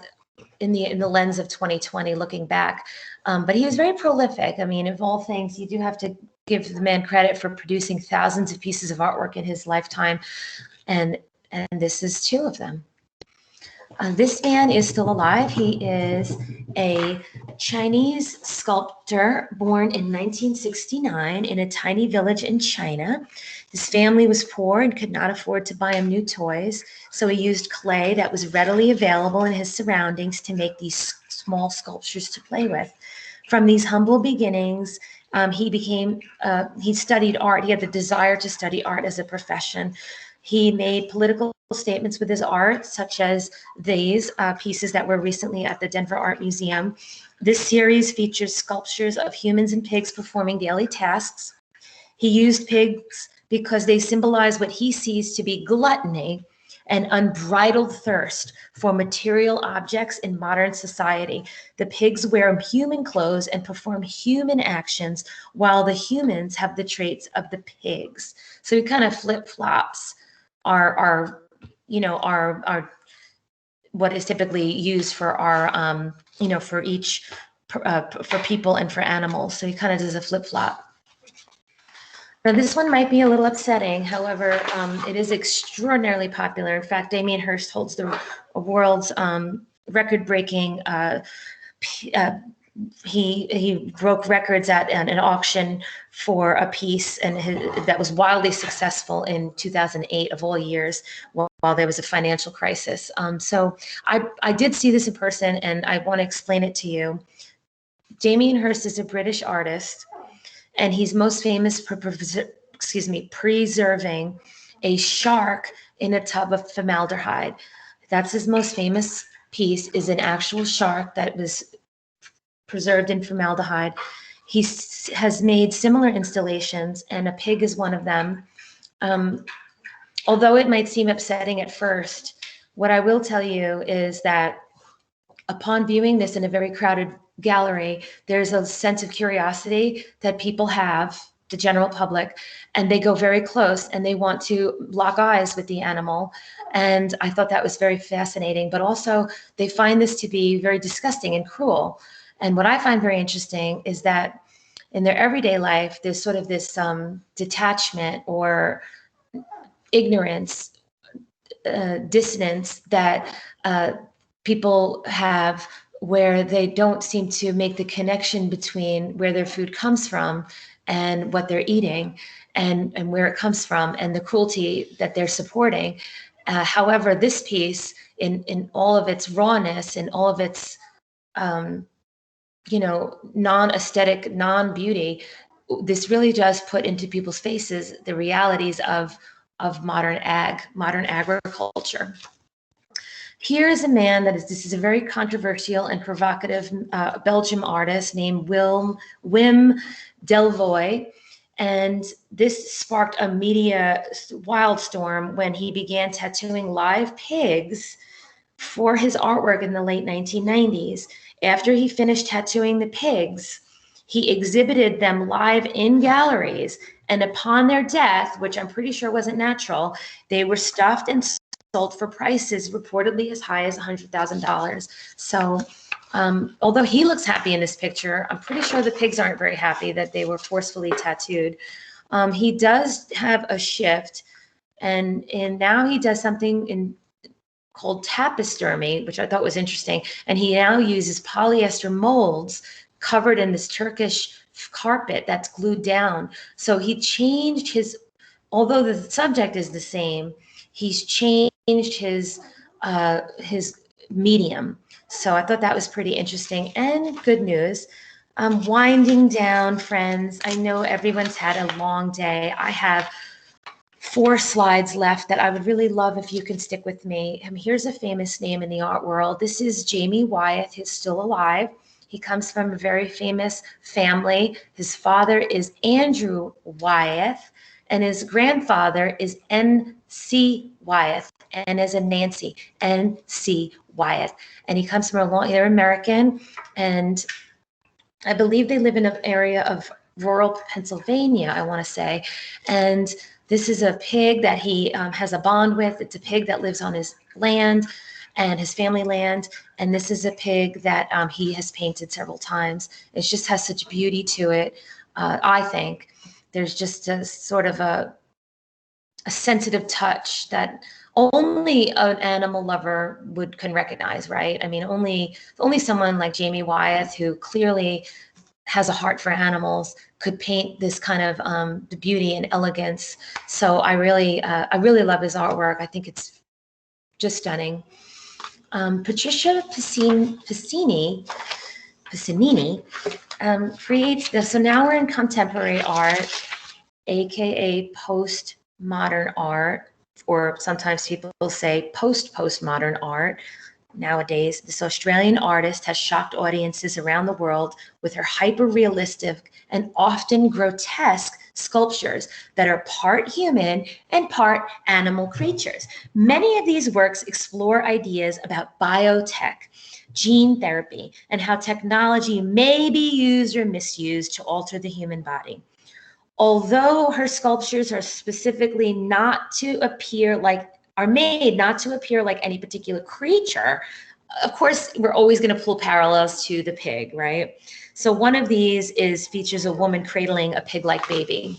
in the lens of 2020 looking back. But he was very prolific. I mean, of all things, you do have to give the man credit for producing thousands of pieces of artwork in his lifetime. And this is two of them. This man is still alive. He is a Chinese sculptor born in 1969 in a tiny village in China. His family was poor and could not afford to buy him new toys, so he used clay that was readily available in his surroundings to make these small sculptures to play with. From these humble beginnings, he studied art. He had the desire to study art as a profession. He made political statements with his art, such as these pieces that were recently at the Denver Art Museum. This series features sculptures of humans and pigs performing daily tasks. He used pigs because they symbolize what he sees to be gluttony and unbridled thirst for material objects in modern society. The pigs wear human clothes and perform human actions, while the humans have the traits of the pigs. So he kind of flip-flops our what is typically used for our for each for people and for animals. So he kind of does a flip-flop. Now this one might be a little upsetting. However, it is extraordinarily popular. In fact, Damien Hirst holds the world's record-breaking. He broke records at an auction for a piece, and that was wildly successful in 2008 of all years, while there was a financial crisis. So I did see this in person, and I want to explain it to you. Damien Hirst is a British artist, and he's most famous for preserving a shark in a tub of formaldehyde. That's his most famous piece, is an actual shark that was preserved in formaldehyde. He has made similar installations, and a pig is one of them. Although it might seem upsetting at first, what I will tell you is that upon viewing this in a very crowded gallery, there's a sense of curiosity that people have, the general public, and they go very close and they want to lock eyes with the animal. And I thought that was very fascinating, but also they find this to be very disgusting and cruel. And what I find very interesting is that in their everyday life, there's sort of this detachment or ignorance, dissonance that people have, where they don't seem to make the connection between where their food comes from and what they're eating, and where it comes from, and the cruelty that they're supporting. However, this piece, in all of its rawness and all of its non-aesthetic, non-beauty, this really does put into people's faces the realities of modern agriculture. Here is a man this is a very controversial and provocative Belgian artist named Wim Delvoye. And this sparked a media wildstorm when he began tattooing live pigs for his artwork in the late 1990s. After he finished tattooing the pigs, he exhibited them live in galleries, and upon their death, which I'm pretty sure wasn't natural, they were stuffed and sold for prices reportedly as high as $100,000. So Although he looks happy in this picture, I'm pretty sure the pigs aren't very happy that they were forcefully tattooed. He does have a shift, and now he does something called tapistermy, which I thought was interesting. And he now uses polyester molds covered in this Turkish carpet that's glued down. So he changed his, although the subject is the same, he's changed his medium. So I thought that was pretty interesting and good news. I'm winding down, friends. I know everyone's had a long day. I have 4 slides left that I would really love if you can stick with me. Here's a famous name in the art world. This is Jamie Wyeth. He's still alive. He comes from a very famous family. His father is Andrew Wyeth, and his grandfather is N.C. Wyeth, N as in Nancy, N.C. Wyeth. And he comes from they're American, and I believe they live in an area of rural Pennsylvania, I want to say. And this is a pig that he has a bond with. It's a pig that lives on his land and his family land. And this is a pig that he has painted several times. It just has such beauty to it, I think. There's just a sort of a sensitive touch that only an animal lover can recognize, right? I mean, only someone like Jamie Wyeth, who clearly has a heart for animals, could paint this kind of the beauty and elegance. So I really love his artwork. I think it's just stunning. Patricia Piscinini creates this. So now we're in contemporary art, AKA postmodern art, or sometimes people say postmodern art. Nowadays, this Australian artist has shocked audiences around the world with her hyper-realistic and often grotesque sculptures that are part human and part animal creatures. Many of these works explore ideas about biotech, gene therapy, and how technology may be used or misused to alter the human body. Although her sculptures are specifically made not to appear like any particular creature, of course, we're always going to pull parallels to the pig, right? So one of these features a woman cradling a pig-like baby.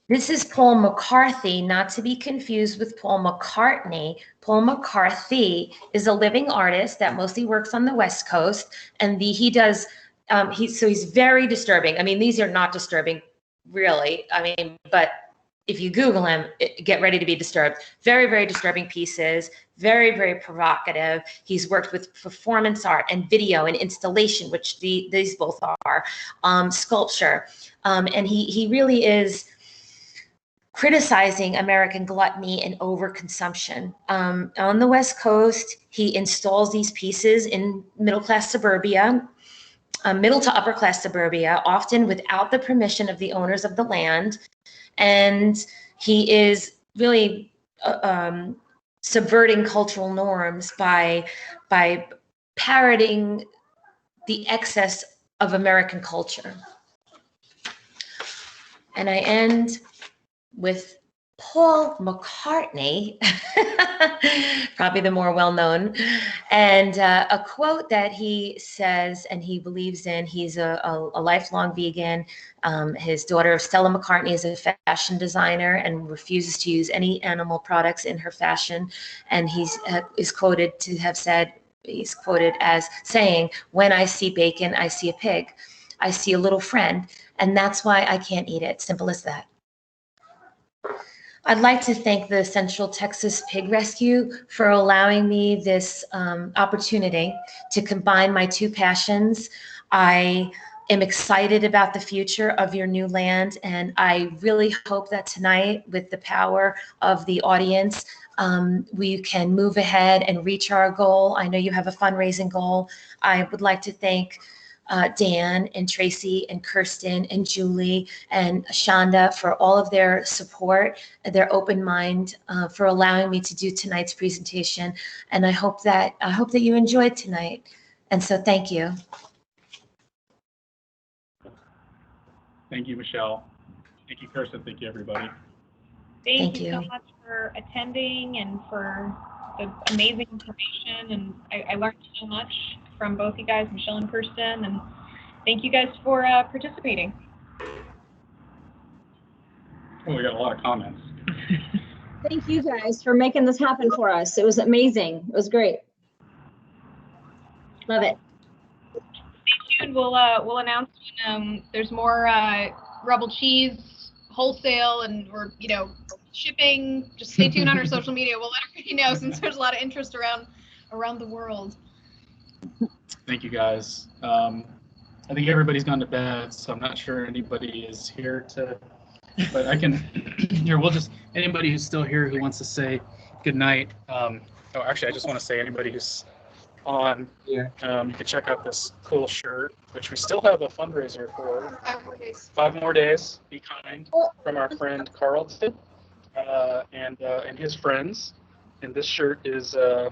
This is Paul McCarthy, not to be confused with Paul McCartney. Paul McCarthy is a living artist that mostly works on the West Coast, and he's very disturbing. I mean, these are not disturbing, really. I mean, but if you Google him, get ready to be disturbed. Very, very disturbing pieces, very, very provocative. He's worked with performance art and video and installation, which these both are, sculpture. And he really is criticizing American gluttony and overconsumption. On the West Coast, he installs these pieces in middle-class suburbia, middle to upper-class suburbia, often without the permission of the owners of the land. And he is really subverting cultural norms by parroting the excess of American culture. And I end with Paul McCartney, probably the more well-known, and a quote that he says and he believes in. He's a lifelong vegan. His daughter, Stella McCartney, is a fashion designer and refuses to use any animal products in her fashion. And he's quoted as saying, "When I see bacon, I see a pig. I see a little friend, and that's why I can't eat it. Simple as that." I'd like to thank the Central Texas Pig Rescue for allowing me this opportunity to combine my 2 passions. I am excited about the future of your new land, and I really hope that tonight, with the power of the audience, we can move ahead and reach our goal. I know you have a fundraising goal. I would like to thank Dan and Tracy and Kirsten and Julie and Shonda for all of their support, their open mind, for allowing me to do tonight's presentation. And I hope that you enjoyed tonight. And so thank you. Thank you, Michelle. Thank you, Kirsten. Thank you, everybody. Thank you so you. much for attending and for the amazing information. And I learned so much from both you guys, Michelle and Kirsten. And thank you guys for participating. Oh, we got a lot of comments. Thank you guys for making this happen for us. It was amazing. It was great. Love it. Stay tuned. We'll announce when there's more Rebel Cheese wholesale and or shipping. Just stay tuned on our social media. We'll let everybody know since there's a lot of interest around the world. Thank you guys. I think everybody's gone to bed, so I'm not sure anybody is here to, but I can, here, we'll just, anybody who's still here who wants to say good night. Oh, actually, I just want to say anybody who's on, you can check out this cool shirt, which we still have a fundraiser for. 5 more days. 5 more days. Be kind, from our friend Carlton and his friends. And this shirt is, the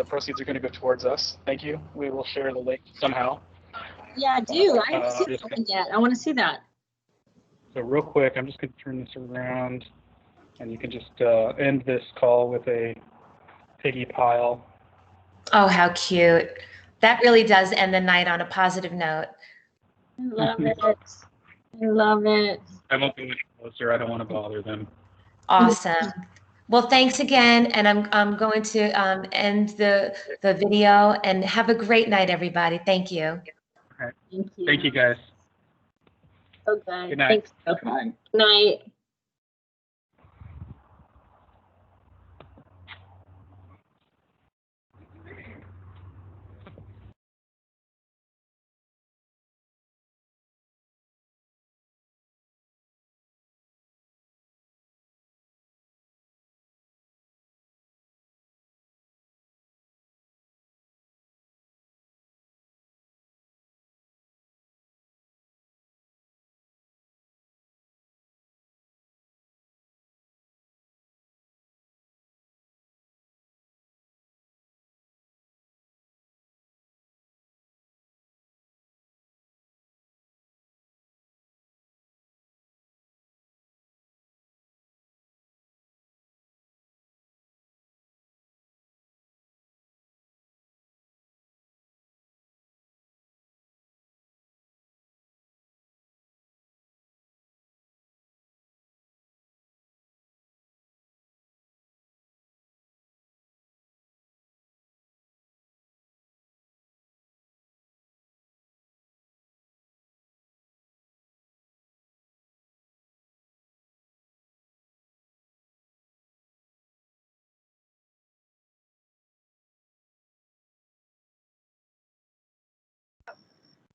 proceeds are going to go towards us. Thank you. We will share the link somehow. Yeah, I do. I haven't seen that one yet. I want to see that. So real quick, I'm just going to turn this around, and you can just end this call with a piggy pile. Oh, how cute. That really does end the night on a positive note. I love it. I love it. I won't be any closer. I don't want to bother them. Awesome. Well, thanks again, and I'm going to end the video, and have a great night, everybody. Thank you. Okay. Thank you. Thank you, guys. Okay. Good night. Thanks. Okay. Night.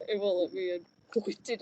It will let me in. We did